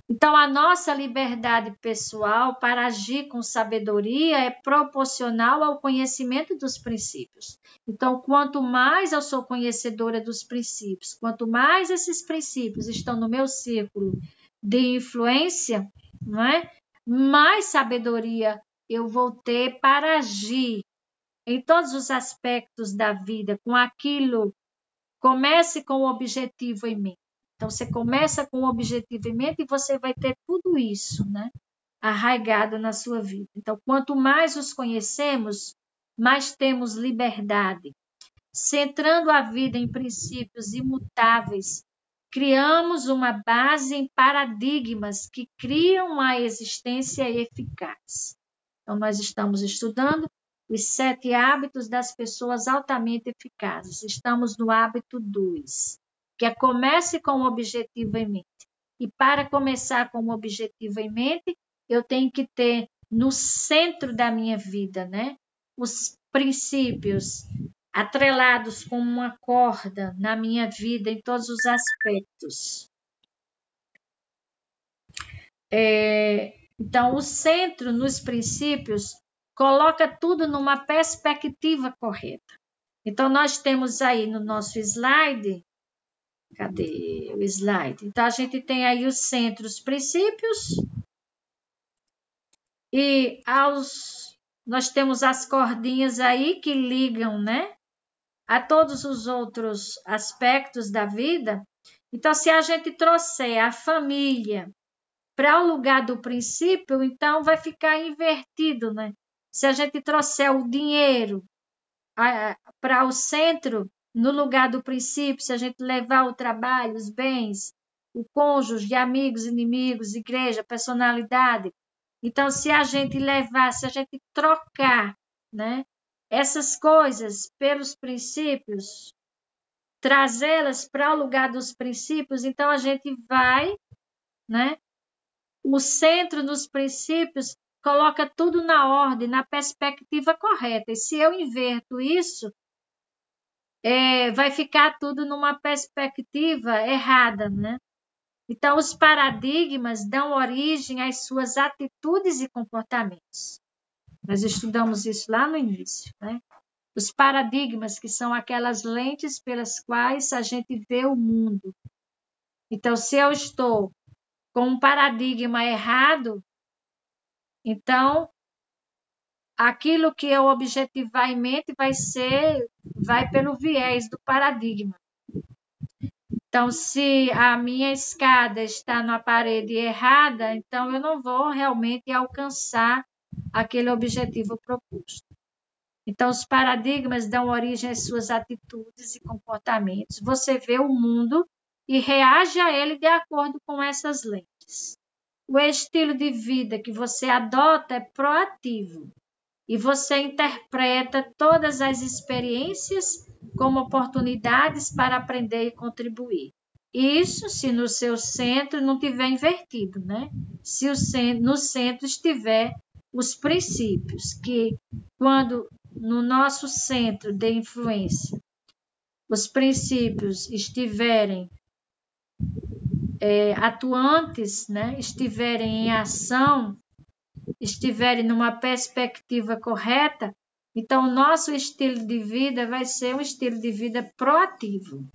Então, a nossa liberdade pessoal para agir com sabedoria é proporcional ao conhecimento dos princípios. Então, quanto mais eu sou conhecedora dos princípios, quanto mais esses princípios estão no meu círculo de influência, não é? Mais sabedoria eu vou ter para agir em todos os aspectos da vida, com aquilo. Comece com o objetivo em mente. Então, você começa com o objetivo em mente e você vai ter tudo isso, né, arraigado na sua vida. Então, quanto mais os conhecemos, mais temos liberdade. Centrando a vida em princípios imutáveis, criamos uma base em paradigmas que criam a existência eficaz. Então, nós estamos estudando os 7 hábitos das pessoas altamente eficazes. Estamos no hábito 2, que é comece com o objetivo em mente. E para começar com o objetivo em mente, eu tenho que ter no centro da minha vida, né, os princípios atrelados como uma corda na minha vida em todos os aspectos. Então, o centro nos princípios coloca tudo numa perspectiva correta. Então, nós temos aí no nosso slide, cadê o slide? Então, a gente tem aí o centro, os princípios, e nós temos as cordinhas aí que ligam, né, a todos os outros aspectos da vida. Então, se a gente trouxer a família para o lugar do princípio, então vai ficar invertido, né? Se a gente trouxer o dinheiro para o centro, no lugar do princípio, se a gente levar o trabalho, os bens, o cônjuge, amigos, inimigos, igreja, personalidade. Então, se a gente trocar, né, essas coisas pelos princípios, trazê-las para o lugar dos princípios, então a gente vai, né, o centro nos princípios coloca tudo na ordem, na perspectiva correta. E se eu inverto isso, vai ficar tudo numa perspectiva errada, né? Então, os paradigmas dão origem às suas atitudes e comportamentos. Nós estudamos isso lá no início, né? Os paradigmas, que são aquelas lentes pelas quais a gente vê o mundo. Então, se eu estou com um paradigma errado, então aquilo que eu objetivar em mente vai pelo viés do paradigma. Então, se a minha escada está na parede errada, então eu não vou realmente alcançar aquele objetivo proposto. Então, os paradigmas dão origem às suas atitudes e comportamentos. Você vê o mundo e reage a ele de acordo com essas lentes. O estilo de vida que você adota é proativo e você interpreta todas as experiências como oportunidades para aprender e contribuir. Isso se no seu centro não tiver invertido, né? Se no centro estiver os princípios, que quando no nosso centro de influência os princípios estiverem atuantes, né? Estiverem em ação, estiverem numa perspectiva correta, então o nosso estilo de vida vai ser um estilo de vida proativo.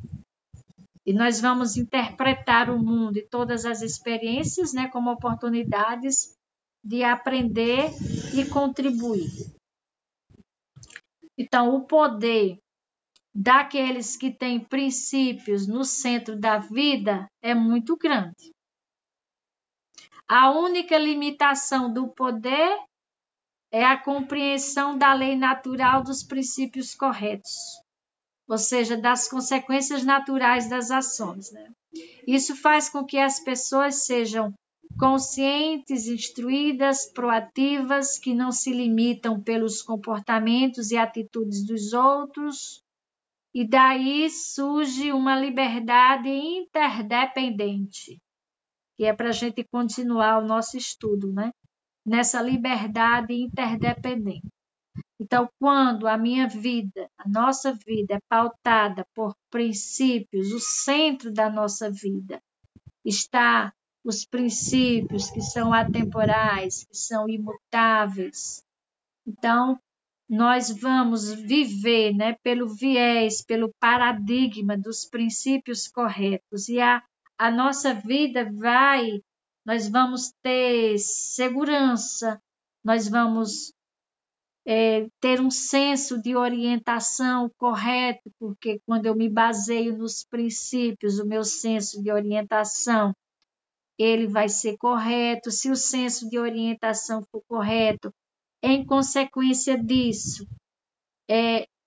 E nós vamos interpretar o mundo e todas as experiências, né, como oportunidades de aprender e contribuir. Então, o poder daqueles que têm princípios no centro da vida é muito grande. A única limitação do poder é a compreensão da lei natural dos princípios corretos, ou seja, das consequências naturais das ações, né? Isso faz com que as pessoas sejam conscientes, instruídas, proativas, que não se limitam pelos comportamentos e atitudes dos outros, e daí surge uma liberdade interdependente, que é para a gente continuar o nosso estudo, né? Nessa liberdade interdependente. Então, quando a minha vida, a nossa vida é pautada por princípios, o centro da nossa vida está os princípios que são atemporais, que são imutáveis. Então, nós vamos viver, né, pelo viés, pelo paradigma dos princípios corretos. E a nossa vida nós vamos ter segurança, nós vamos ter um senso de orientação correto, porque quando eu me baseio nos princípios, o meu senso de orientação, ele vai ser correto. Se o senso de orientação for correto, em consequência disso,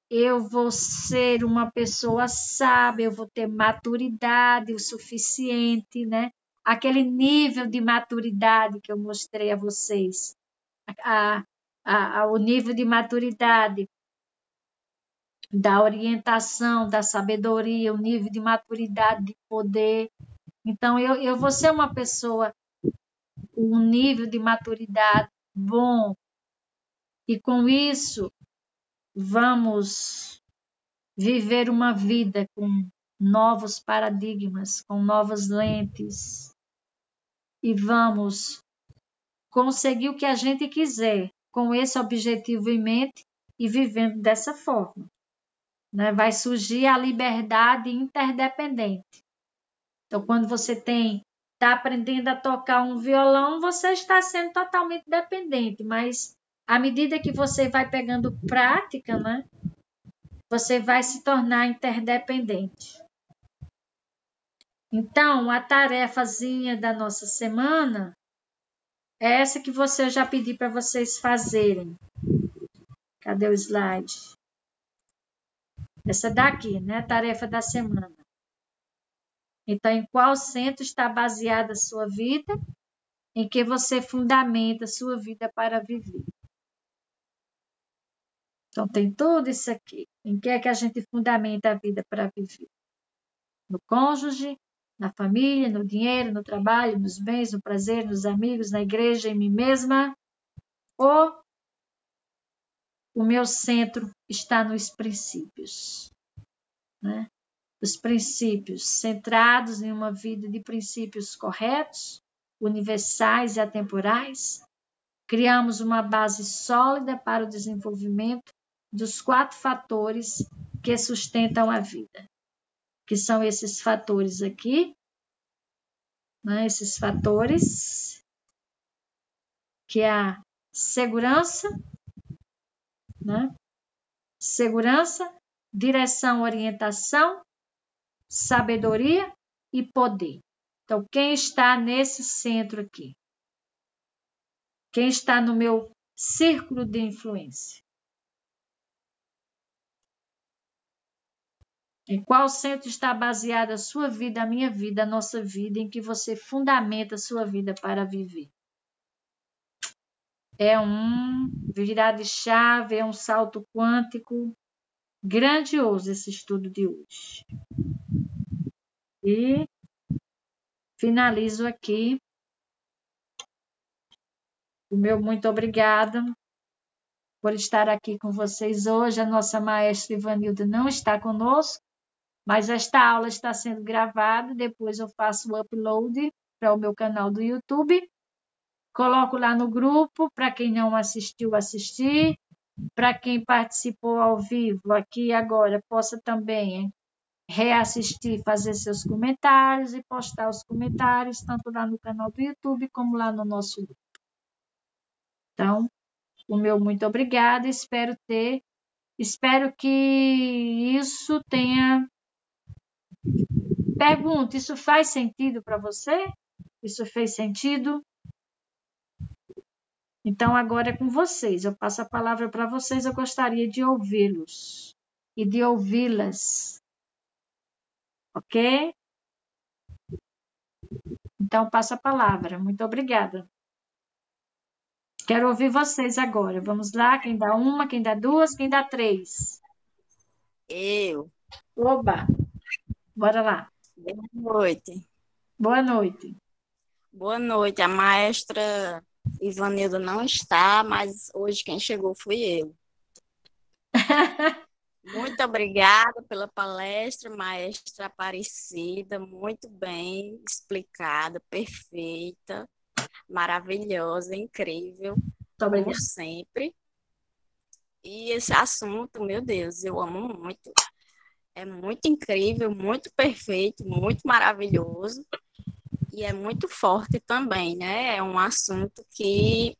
eu vou ser uma pessoa sábia, eu vou ter maturidade o suficiente, né? Aquele nível de maturidade que eu mostrei a vocês, o nível de maturidade da orientação, da sabedoria, o nível de maturidade de poder. Então, eu vou ser uma pessoa com um nível de maturidade bom, e com isso vamos viver uma vida com novos paradigmas, com novas lentes, e vamos conseguir o que a gente quiser com esse objetivo em mente e vivendo dessa forma, né? Vai surgir a liberdade interdependente. Então, quando você está aprendendo a tocar um violão, você está sendo totalmente dependente, mas à medida que você vai pegando prática, né, você vai se tornar interdependente. Então, a tarefazinha da nossa semana é essa que eu já pedi para vocês fazerem. Cadê o slide? Essa daqui, né? A tarefa da semana. Então, em qual centro está baseada a sua vida? Em que você fundamenta a sua vida para viver? Então, tem tudo isso aqui. Em que é que a gente fundamenta a vida para viver? No cônjuge, na família, no dinheiro, no trabalho, nos bens, no prazer, nos amigos, na igreja, em mim mesma? Ou o meu centro está nos princípios, né? Os princípios centrados em uma vida de princípios corretos, universais e atemporais. Criamos uma base sólida para o desenvolvimento dos 4 fatores que sustentam a vida, que são esses fatores aqui, né? Esses fatores, que é a segurança, né? Segurança, direção, orientação, sabedoria e poder. Então, quem está nesse centro aqui? Quem está no meu círculo de influência? Em qual centro está baseada a sua vida, a minha vida, a nossa vida, em que você fundamenta a sua vida para viver? É um virar de chave, é um salto quântico grandioso esse estudo de hoje. E finalizo aqui o meu muito obrigada por estar aqui com vocês hoje. A nossa maestra Ivanilda não está conosco, mas esta aula está sendo gravada. Depois eu faço o upload para o meu canal do YouTube. Coloco lá no grupo para quem não assistiu, assistir. Para quem participou ao vivo aqui agora, possa também reassistir, fazer seus comentários e postar os comentários, tanto lá no canal do YouTube como lá no nosso grupo. Então, o meu muito obrigada, espero que isso tenha... Pergunta, isso faz sentido para você? Isso fez sentido? Então, agora é com vocês. Eu passo a palavra para vocês. Eu gostaria de ouvi-los e de ouvi-las, ok? Então, passo a palavra. Muito obrigada. Quero ouvir vocês agora. Vamos lá, quem dá uma, quem dá duas, quem dá três. Eu. Oba! Bora lá. Boa noite. Boa noite. Boa noite. A maestra Ivanilda não está, mas hoje quem chegou fui eu. Muito obrigada pela palestra, maestra Aparecida. Muito bem explicada, perfeita, maravilhosa, incrível, como sempre. E esse assunto, meu Deus, eu amo muito. É muito incrível, muito perfeito, muito maravilhoso. E é muito forte também, né? É um assunto que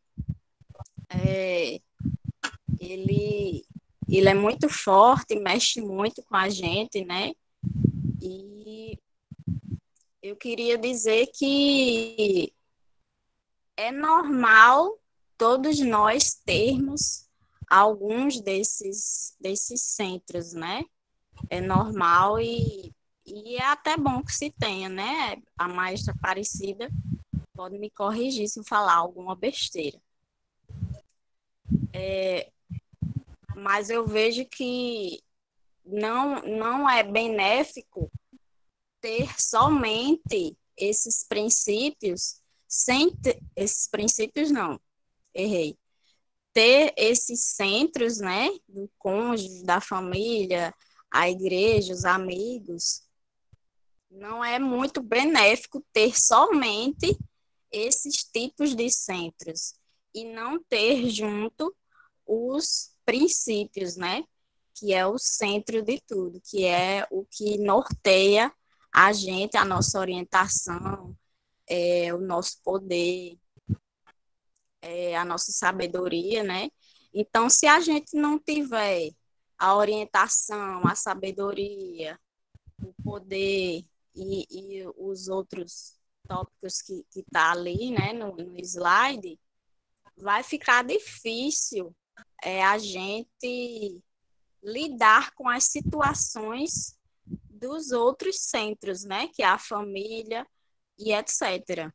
ele é muito forte, mexe muito com a gente, né? E eu queria dizer que é normal todos nós termos alguns desses centros, né? É normal e é até bom que se tenha, né? A maestra Aparecida pode me corrigir se eu falar alguma besteira. Mas eu vejo que não é benéfico ter somente esses princípios, esses princípios não, errei. Ter esses centros, né, do cônjuge, da família, a igreja, os amigos, não é muito benéfico ter somente esses tipos de centros e não ter junto os princípios, né? Que é o centro de tudo, que é o que norteia a gente, a nossa orientação, o nosso poder, a nossa sabedoria, né? Então, se a gente não tiver a orientação, a sabedoria, o poder e os outros tópicos que tá ali, né, no slide, vai ficar difícil a gente lidar com as situações dos outros centros, né, que é a família e etc.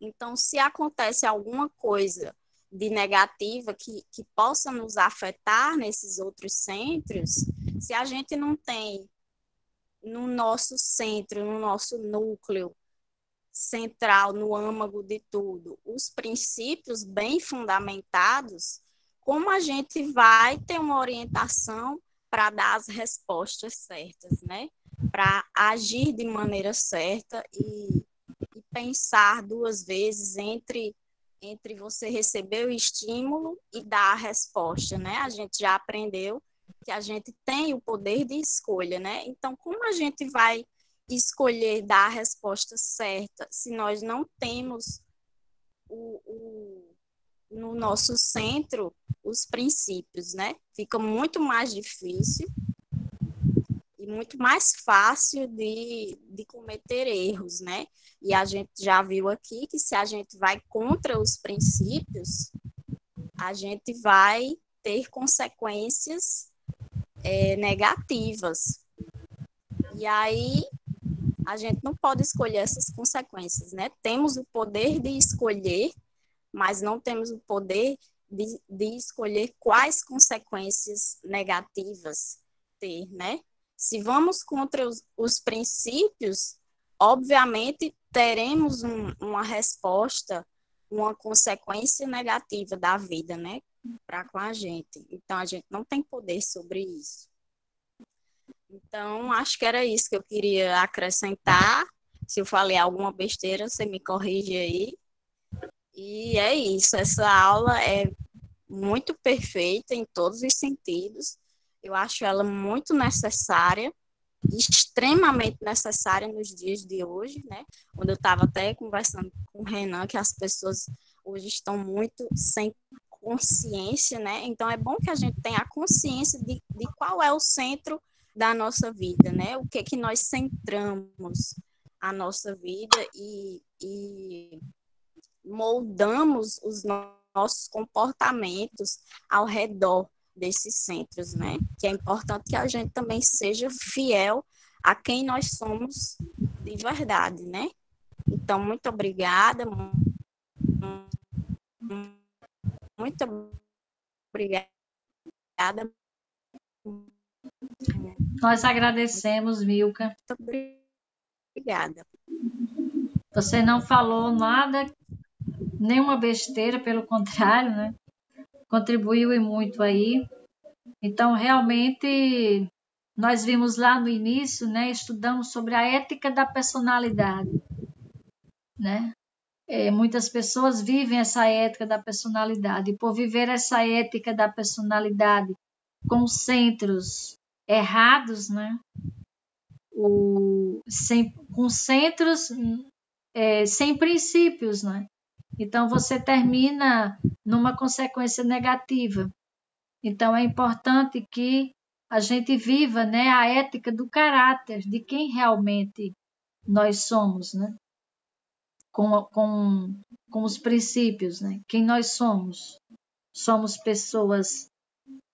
Então, se acontece alguma coisa de negativa que possa nos afetar nesses outros centros, se a gente não tem no nosso centro, no nosso núcleo central, no âmago de tudo, os princípios bem fundamentados, como a gente vai ter uma orientação para dar as respostas certas, né? Para agir de maneira certa e pensar duas vezes entre você receber o estímulo e dar a resposta, né? A gente já aprendeu que a gente tem o poder de escolha, né? Então, como a gente vai escolher dar a resposta certa se nós não temos no nosso centro os princípios, né? Fica muito mais difícil e muito mais fácil de cometer erros, né? E a gente já viu aqui que se a gente vai contra os princípios, a gente vai ter consequências negativas. E aí, a gente não pode escolher essas consequências, né? Temos o poder de escolher, mas não temos o poder de escolher quais consequências negativas ter, né? Se vamos contra os princípios, obviamente teremos uma resposta, uma consequência negativa da vida, né? Para com a gente. Então, a gente não tem poder sobre isso. Então, acho que era isso que eu queria acrescentar. Se eu falei alguma besteira, você me corrige aí. E é isso. Essa aula é muito perfeita em todos os sentidos. Eu acho ela muito necessária, extremamente necessária nos dias de hoje, né? Quando eu estava até conversando com o Renan, que as pessoas hoje estão muito sem consciência, né? Então, é bom que a gente tenha a consciência de qual é o centro da nossa vida, né? O que é que nós centramos a nossa vida e moldamos os nossos comportamentos ao redor desses centros, né? Que é importante que a gente também seja fiel a quem nós somos de verdade, né? Então, muito obrigada, muito obrigada. Nós agradecemos, Milka. Muito obrigada. Você não falou nada, nenhuma besteira, pelo contrário, né? Contribuiu e muito aí. Então, realmente, nós vimos lá no início, né? Estudamos sobre a ética da personalidade, né? Muitas pessoas vivem essa ética da personalidade. E por viver essa ética da personalidade com centros errados, né? Com centros sem princípios, né? Então você termina numa consequência negativa. Então é importante que a gente viva, né, a ética do caráter, de quem realmente nós somos, né? Com os princípios, né? Quem nós somos. Somos pessoas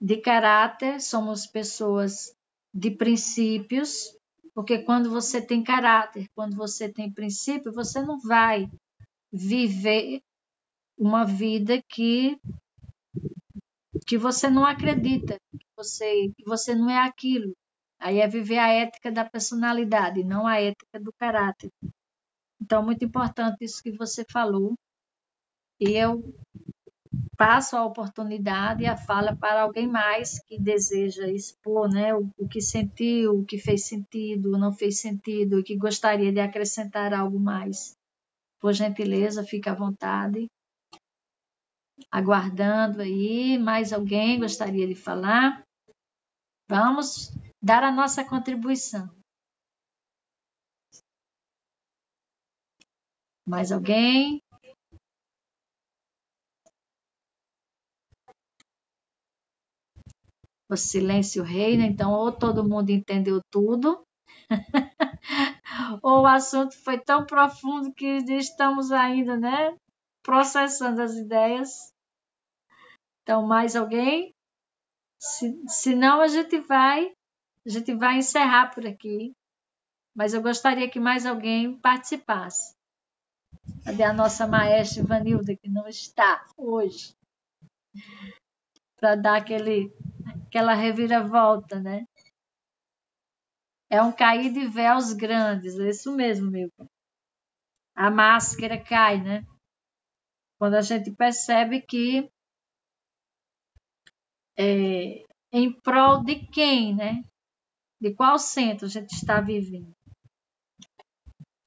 de caráter, somos pessoas de princípios, porque quando você tem caráter, quando você tem princípio, você não vai viver uma vida que você não acredita, que você não é aquilo. Aí é viver a ética da personalidade, não a ética do caráter. Então, muito importante isso que você falou. E eu passo a oportunidade e a fala para alguém mais que deseja expor, né, o que sentiu, o que fez sentido, não fez sentido, e que gostaria de acrescentar algo mais. Por gentileza, fique à vontade. Aguardando aí, mais alguém gostaria de falar? Vamos dar a nossa contribuição. Mais alguém? O silêncio reina, então ou todo mundo entendeu tudo, ou o assunto foi tão profundo que estamos ainda, né, processando as ideias. Então, mais alguém? Se não, a gente vai encerrar por aqui. Mas eu gostaria que mais alguém participasse. Cadê a nossa maestra Ivanilda, que não está hoje? Para dar aquela reviravolta, né? É um cair de véus grandes, é isso mesmo, meu. A máscara cai, né? Quando a gente percebe que em prol de quem, né? De qual centro a gente está vivendo.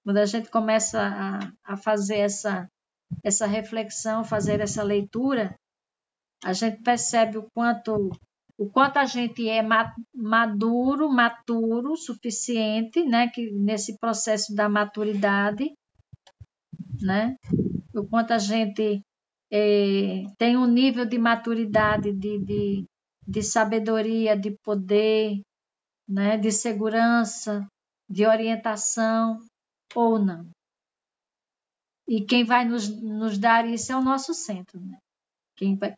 Quando a gente começa a fazer essa reflexão, fazer essa leitura, a gente percebe o quanto a gente é maturo, suficiente, né? Que nesse processo da maturidade, né? O quanto a gente tem um nível de maturidade, de sabedoria, de poder, né? De segurança, de orientação ou não. E quem vai nos dar isso é o nosso centro, né?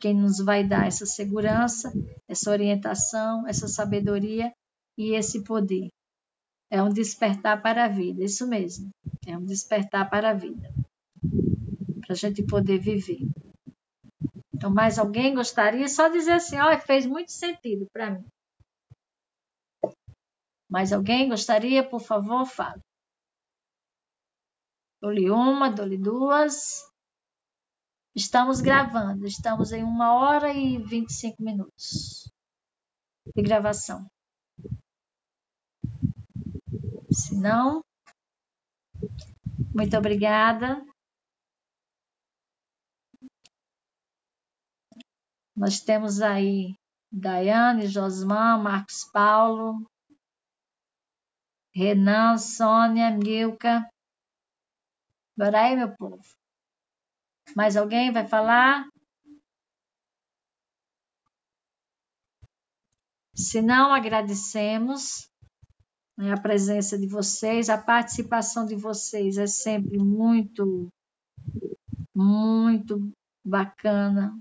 Quem nos vai dar essa segurança, essa orientação, essa sabedoria e esse poder. É um despertar para a vida, isso mesmo. É um despertar para a vida. Para a gente poder viver. Então, mais alguém gostaria? Só dizer assim, fez muito sentido para mim. Mais alguém gostaria? Por favor, fale. Dou-lhe uma, dou-lhe duas. Estamos gravando, estamos em 1h e 25 minutos de gravação. Se não, muito obrigada. Nós temos aí Daiane, Josman, Marcos Paulo, Renan, Sônia, Milka. Bora aí, meu povo. Mais alguém vai falar? Se não, agradecemos, né, a presença de vocês, a participação de vocês é sempre muito, muito bacana.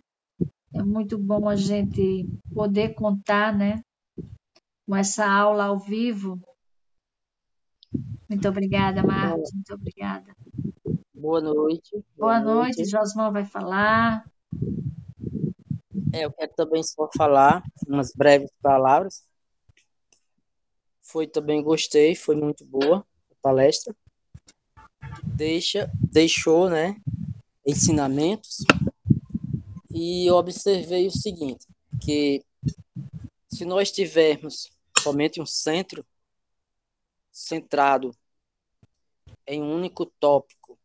É muito bom a gente poder contar, né, com essa aula ao vivo. Muito obrigada, Bom, Marcos. Muito obrigada. boa noite, boa Boa noite. noite. Josmão vai falar. Eu quero também só falar umas breves palavras. Gostei, foi muito boa a palestra. Deixou, né, ensinamentos, e eu observei o seguinte, que se nós tivermos somente um centro centrado em um único tópico,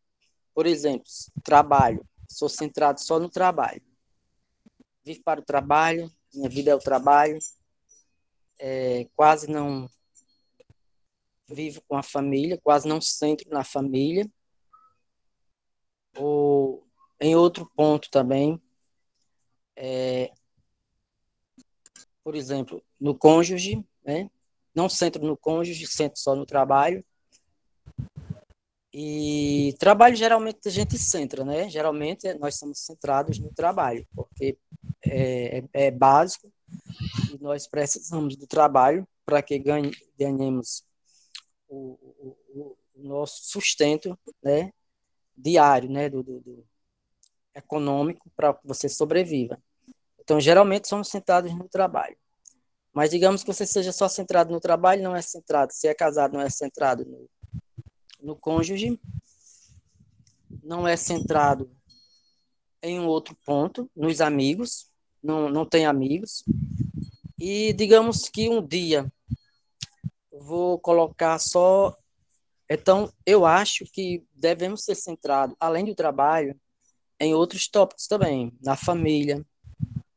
por exemplo, trabalho, sou centrado só no trabalho, vivo para o trabalho, minha vida é o trabalho, quase não vivo com a família, quase não centro na família, ou em outro ponto também, por exemplo, no cônjuge, né? Não centro no cônjuge, centro só no trabalho. E trabalho geralmente a gente centra, né? Geralmente nós somos centrados no trabalho, porque é básico e nós precisamos do trabalho para que ganhemos o nosso sustento, né? Diário, né? Do econômico, para que você sobreviva. Então, geralmente somos centrados no trabalho. Mas digamos que você seja só centrado no trabalho, não é centrado. Se é casado, não é centrado no cônjuge, não é centrado em um outro ponto, nos amigos, não tem amigos. E digamos que um dia vou colocar só. Então, eu acho que devemos ser centrados, além do trabalho, em outros tópicos também, na família,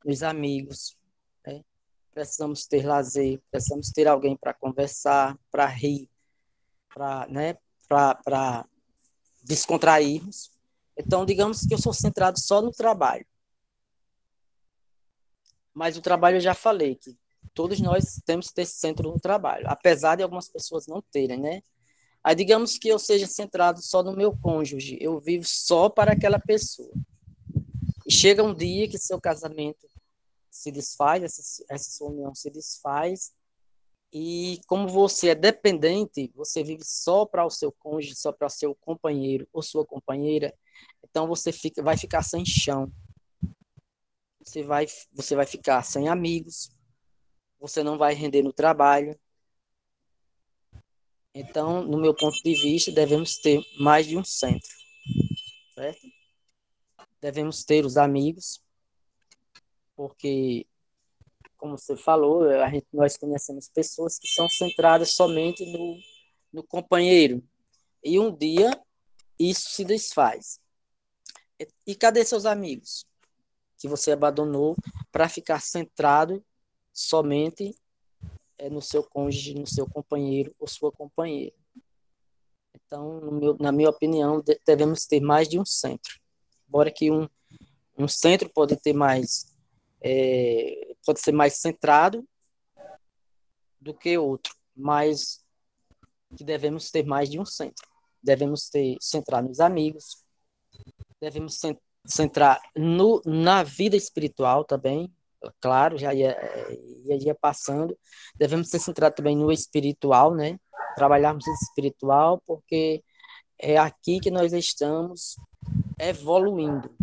nos amigos, né? Precisamos ter lazer, precisamos ter alguém para conversar, para rir, para, né, para descontrairmos. Então, digamos que eu sou centrado só no trabalho. Mas o trabalho eu já falei, que todos nós temos que ter centro no trabalho, apesar de algumas pessoas não terem, né? Aí digamos que eu seja centrado só no meu cônjuge, eu vivo só para aquela pessoa. E chega um dia que seu casamento se desfaz, essa sua união se desfaz, e como você é dependente, você vive só para o seu cônjuge, só para o seu companheiro ou sua companheira, então você vai ficar sem chão. Você vai ficar sem amigos, você não vai render no trabalho. Então, no meu ponto de vista, devemos ter mais de um centro, certo? Devemos ter os amigos, porque, como você falou, nós conhecemos pessoas que são centradas somente no companheiro. E um dia, isso se desfaz. E cadê seus amigos? Que você abandonou para ficar centrado somente no seu cônjuge, no seu companheiro ou sua companheira. Então, na minha opinião, devemos ter mais de um centro. Embora que um centro pode ter mais, pode ser mais centrado do que outro, mas que devemos ter mais de um centro. Devemos centrar nos amigos, devemos centrar na vida espiritual também, claro, já ia passando. Devemos ser centrados também no espiritual, né? Trabalharmos no espiritual, porque é aqui que nós estamos evoluindo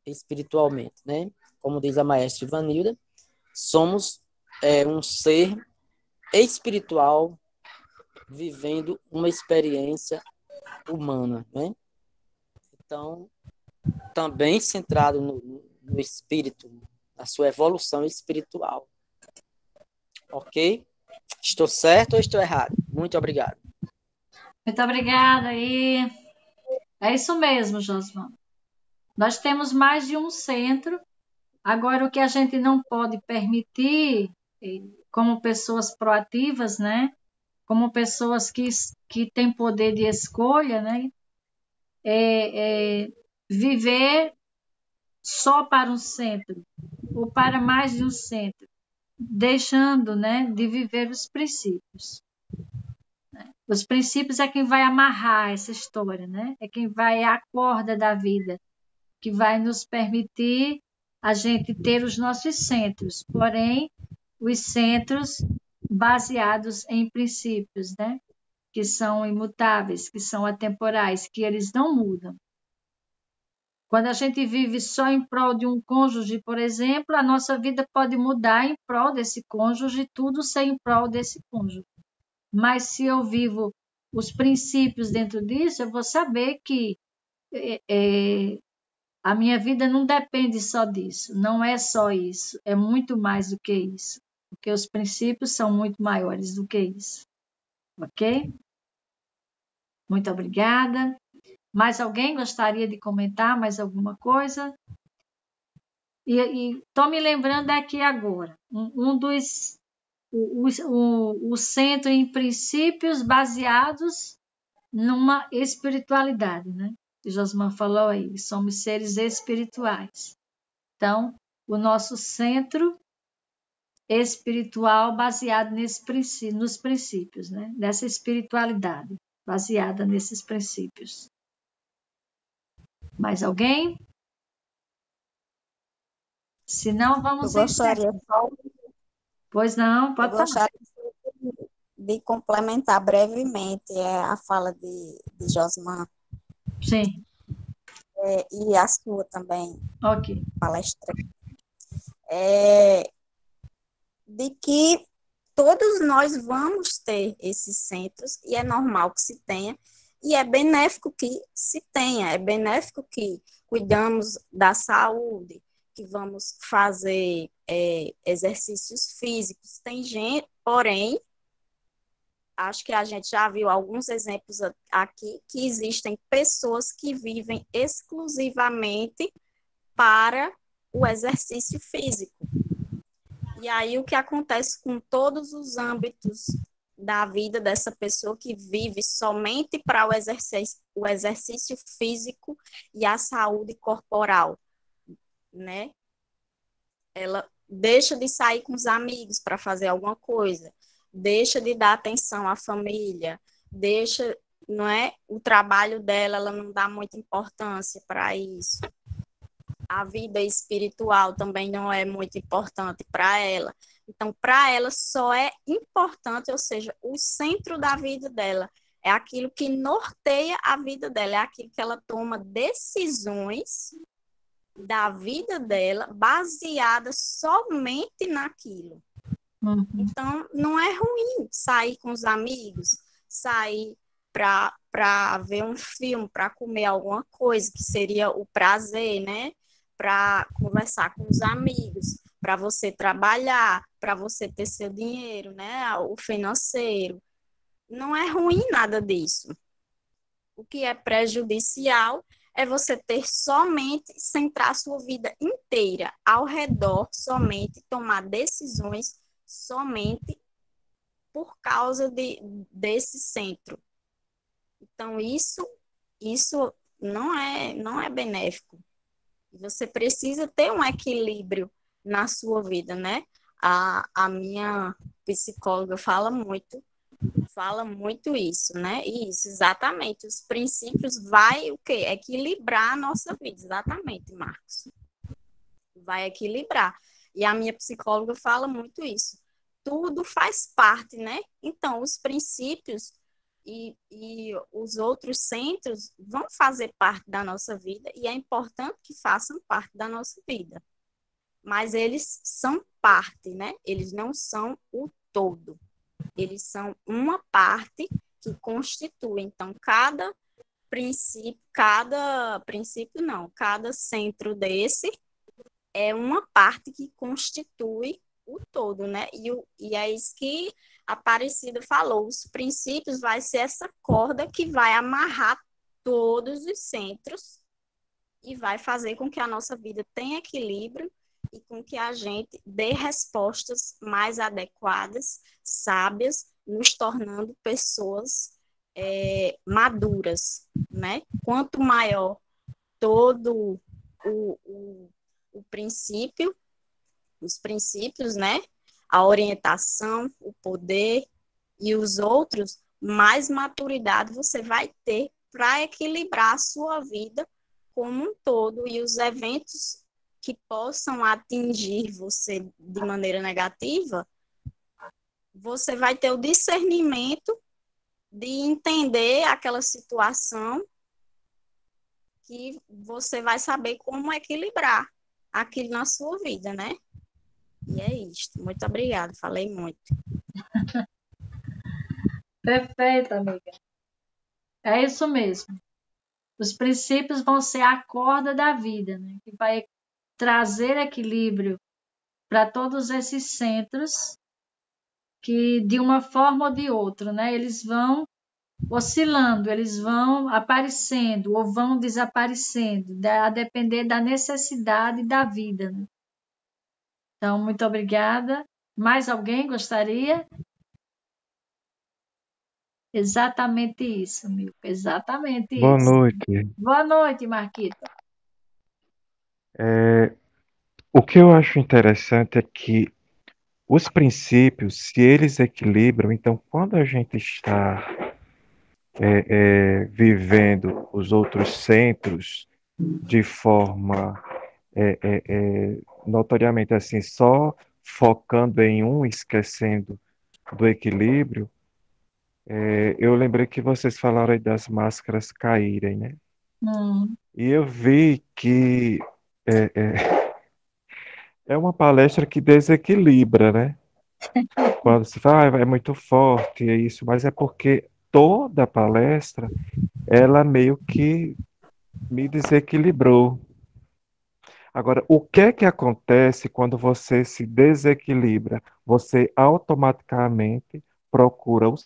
espiritualmente, né? Como diz a maestra Ivanilda, somos um ser espiritual vivendo uma experiência humana, né? Então, também centrado no espírito, na sua evolução espiritual. Ok? Estou certo ou estou errado? Muito obrigado. Muito obrigada. E é isso mesmo, Josman. Nós temos mais de um centro. Agora, o que a gente não pode permitir, como pessoas proativas, né? Como pessoas que têm poder de escolha, né? É viver só para um centro ou para mais de um centro, deixando, né, de viver os princípios. Os princípios é quem vai amarrar essa história, né? É quem vai a corda da vida. que vai nos permitir a gente ter os nossos centros, porém, os centros baseados em princípios, né? Que são imutáveis, que são atemporais, que eles não mudam. Quando a gente vive só em prol de um cônjuge, por exemplo, a nossa vida pode mudar em prol desse cônjuge, tudo ser em prol desse cônjuge. Mas se eu vivo os princípios dentro disso, eu vou saber que a minha vida não depende só disso, não é só isso, é muito mais do que isso, porque os princípios são muito maiores do que isso. Ok? Muito obrigada. Mais alguém gostaria de comentar mais alguma coisa? E estou me lembrando aqui agora, o centro em princípios baseados numa espiritualidade, né? Que Josman falou aí, somos seres espirituais. Então, o nosso centro espiritual baseado nos princípios, né? Nessa espiritualidade baseada nesses princípios. Mais alguém? Se não, vamos gostaria só, Pois não, pode falar. gostaria de complementar brevemente a fala de Josman. Sim. E a sua também, Ok. palestrante. De que todos nós vamos ter esses centros, e é normal que se tenha, e é benéfico que se tenha, é benéfico que cuidamos da saúde, que vamos fazer exercícios físicos. Tem gente, porém, acho que a gente já viu alguns exemplos aqui, que existem pessoas que vivem exclusivamente para o exercício físico. E aí o que acontece com todos os âmbitos da vida dessa pessoa que vive somente para o exercício físico e a saúde corporal, né? Ela deixa de sair com os amigos para fazer alguma coisa, deixa de dar atenção à família, deixa, não é? O trabalho dela, ela não dá muita importância para isso. A vida espiritual também não é muito importante para ela. Então, para ela só é importante, ou seja, o centro da vida dela é aquilo que norteia a vida dela, é aquilo que ela toma decisões da vida dela baseada somente naquilo. Uhum. Então, não é ruim sair com os amigos, sair para ver um filme, para comer alguma coisa, que seria o prazer, né? Para conversar com os amigos, para você trabalhar, para você ter seu dinheiro, né? O financeiro. Não é ruim nada disso. O que é prejudicial é você ter somente, centrar sua vida inteira ao redor, somente tomar decisões somente por causa desse centro. Então, isso não é benéfico. Você precisa ter um equilíbrio na sua vida, né? A minha psicóloga fala muito isso, né? Isso, exatamente. Os princípios vai o quê? Equilibrar a nossa vida, exatamente, Marcos. Vai equilibrar. E a minha psicóloga fala muito isso. Tudo faz parte, né? Então, os princípios e os outros centros vão fazer parte da nossa vida e é importante que façam parte da nossa vida. Mas eles são parte, né? Eles não são o todo. Eles são uma parte que constitui. Então, cada centro desse é uma parte que constitui o todo, né? E é isso que a Aparecida falou, os princípios vai ser essa corda que vai amarrar todos os centros e vai fazer com que a nossa vida tenha equilíbrio e com que a gente dê respostas mais adequadas, sábias, nos tornando pessoas maduras, né? Quanto maior todo o princípio, os princípios, né? A orientação, o poder e os outros, mais maturidade você vai ter para equilibrar a sua vida como um todo e os eventos que possam atingir você de maneira negativa, você vai ter o discernimento de entender aquela situação que você vai saber como equilibrar aquilo na sua vida, né? E é isto. Muito obrigada. Falei muito. Perfeito, amiga. É isso mesmo. Os princípios vão ser a corda da vida, né? Que vai trazer equilíbrio para todos esses centros que, de uma forma ou de outra, né? Eles vão oscilando, eles vão aparecendo ou vão desaparecendo, a depender da necessidade da vida, né? Então, muito obrigada. Mais alguém gostaria? Exatamente isso, Milka. Exatamente Boa isso. noite. Boa noite, Marquito. O que eu acho interessante é que os princípios, se eles equilibram, então quando a gente está vivendo os outros centros de forma notoriamente assim, só focando em um, esquecendo do equilíbrio, eu lembrei que vocês falaram aí das máscaras caírem, né? E eu vi que é, é, é uma palestra que desequilibra, né? Quando se fala, é muito forte, é isso, mas é porque toda palestra, ela meio que me desequilibrou. Agora, o que é que acontece quando você se desequilibra? Você automaticamente procura o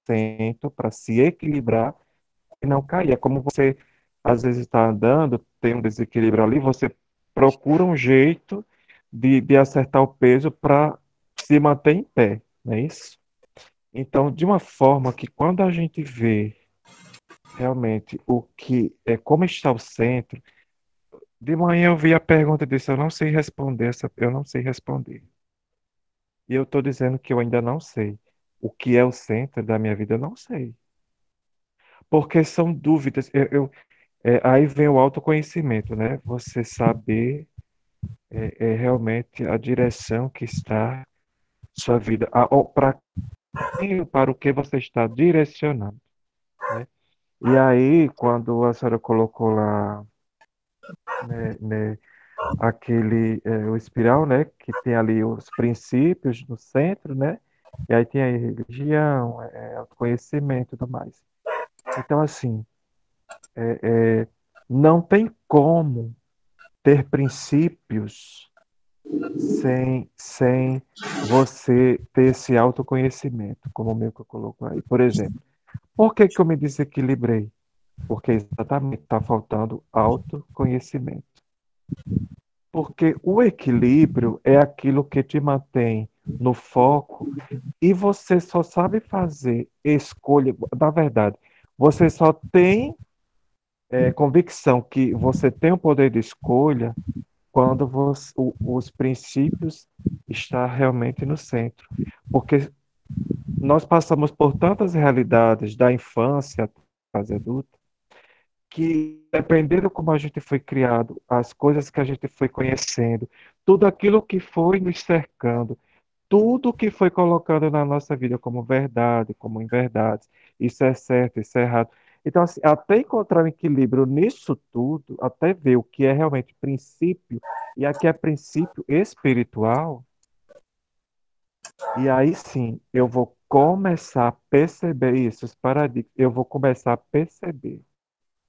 centro para se equilibrar e não cair. É como você, às vezes, está andando, tem um desequilíbrio ali, você procura um jeito de acertar o peso para se manter em pé, não é isso? Então, de uma forma que quando a gente vê realmente o que é como está o centro, de manhã eu vi a pergunta e disse, eu não sei responder eu não sei responder. E eu estou dizendo que eu ainda não sei. O que é o centro da minha vida, eu não sei. Porque são dúvidas. Aí vem o autoconhecimento, né? Você saber realmente a direção que está sua vida, para o que você está direcionando, né? E aí, quando a senhora colocou lá, né, o espiral, né, que tem ali os princípios no centro, né, e aí tem a religião, autoconhecimento e tudo mais. Então, assim, não tem como ter princípios sem você ter esse autoconhecimento, como o Milton colocou aí. Por exemplo, por que que eu me desequilibrei? Porque exatamente está faltando autoconhecimento. Porque o equilíbrio é aquilo que te mantém no foco e você só sabe fazer escolha. Na verdade, você só tem convicção que você tem o poder de escolha quando os princípios estão realmente no centro. Porque nós passamos por tantas realidades da infância até a fase adulta que, dependendo como a gente foi criado, as coisas que a gente foi conhecendo, tudo aquilo que foi nos cercando, tudo que foi colocando na nossa vida como verdade, como inverdades, isso é certo, isso é errado. Então, assim, até encontrar um equilíbrio nisso tudo, até ver o que é realmente princípio, e aqui é princípio espiritual, e aí sim eu vou começar a perceber isso, os paradigmas, eu vou começar a perceber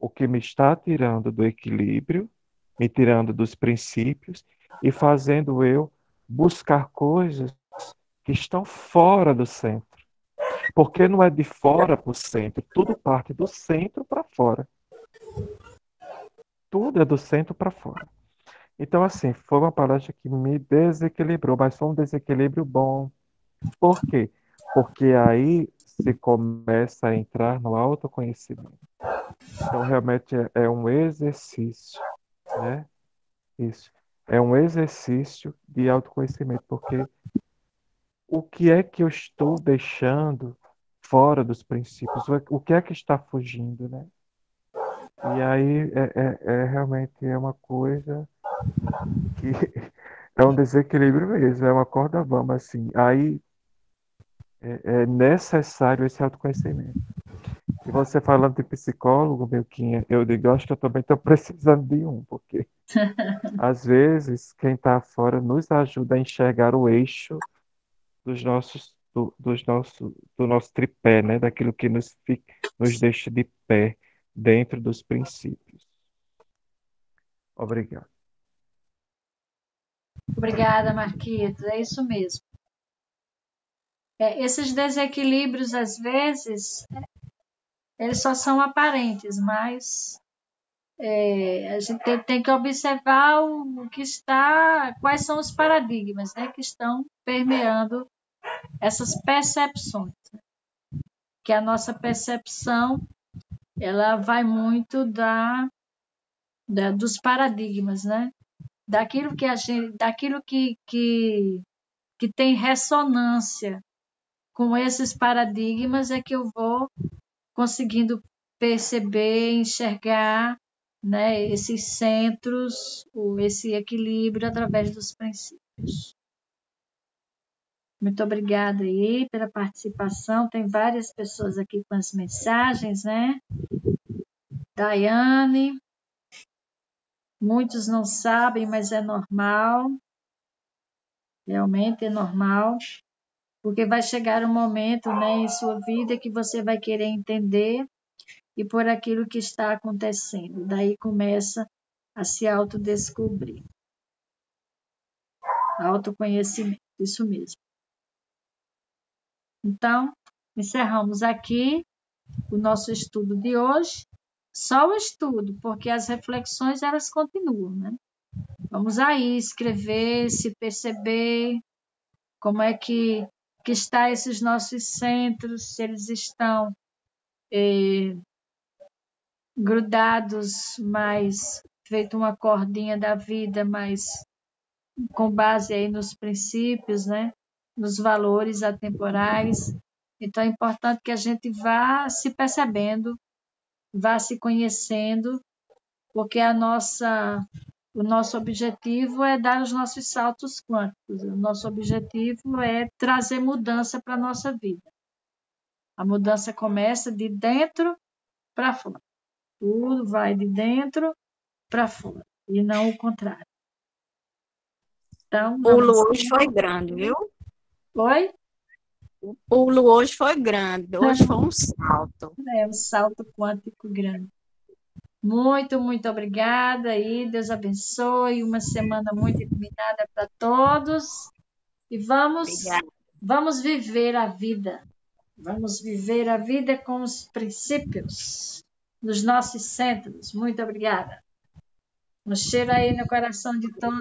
o que me está tirando do equilíbrio, me tirando dos princípios e fazendo eu buscar coisas que estão fora do centro. Porque não é de fora para o centro, tudo parte do centro para fora. Tudo é do centro para fora. Então, assim, foi uma palestra que me desequilibrou, mas foi um desequilíbrio bom. Por quê? Porque aí se começa a entrar no autoconhecimento. Então, realmente é um exercício, né? Isso. É um exercício de autoconhecimento, porque o que é que eu estou deixando fora dos princípios? O que é que está fugindo, né? E aí realmente é uma coisa que é um desequilíbrio mesmo, é uma corda bamba, assim. Aí é necessário esse autoconhecimento. E você falando de psicólogo, Belquinha, eu digo, eu acho que eu também estou precisando de um, porque às vezes quem está fora nos ajuda a enxergar o eixo do nosso tripé, né? Daquilo que nos deixa de pé dentro dos princípios. Obrigado. Obrigada, Marquito. É isso mesmo. Esses desequilíbrios, às vezes, eles só são aparentes, mas a gente tem que observar o que está, quais são os paradigmas, né, que estão permeando essas percepções. Que a nossa percepção, ela vai muito dos paradigmas, né? Daquilo que tem ressonância com esses paradigmas é que eu vou conseguindo perceber, enxergar, né, esses centros, esse equilíbrio através dos princípios. Muito obrigada aí pela participação. Tem várias pessoas aqui com as mensagens, né? Daiane, muitos não sabem, mas é normal. Realmente é normal, porque vai chegar um momento, né, em sua vida que você vai querer entender e por aquilo que está acontecendo. Daí começa a se autodescobrir. Autoconhecimento, isso mesmo. Então, encerramos aqui o nosso estudo de hoje. Só o estudo, porque as reflexões elas continuam, né? Vamos aí escrever, se perceber como é que está esses nossos centros, se eles estão grudados, mas feito uma cordinha da vida, mas com base aí nos princípios, né? Nos valores atemporais. Então é importante que a gente vá se percebendo, vá se conhecendo, porque o nosso objetivo é dar os nossos saltos quânticos. O nosso objetivo é trazer mudança para a nossa vida. A mudança começa de dentro para fora. Tudo vai de dentro para fora, e não o contrário. Então, o pulo hoje foi grande, viu? Oi? O pulo hoje foi grande, hoje foi um salto. Um salto quântico grande. Muito, muito obrigada e Deus abençoe. Uma semana muito iluminada para todos. E vamos viver a vida. Vamos viver a vida com os princípios dos nossos centros. Muito obrigada. Um cheiro aí no coração de todos.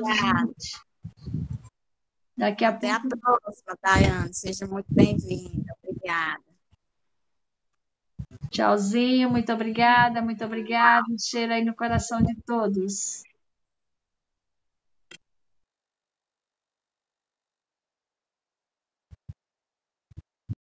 Daqui a Até pouco. A próxima, Daiane. Seja muito bem-vinda. Obrigada. Tchauzinho, muito obrigada, muito obrigada. Um cheiro aí no coração de todos.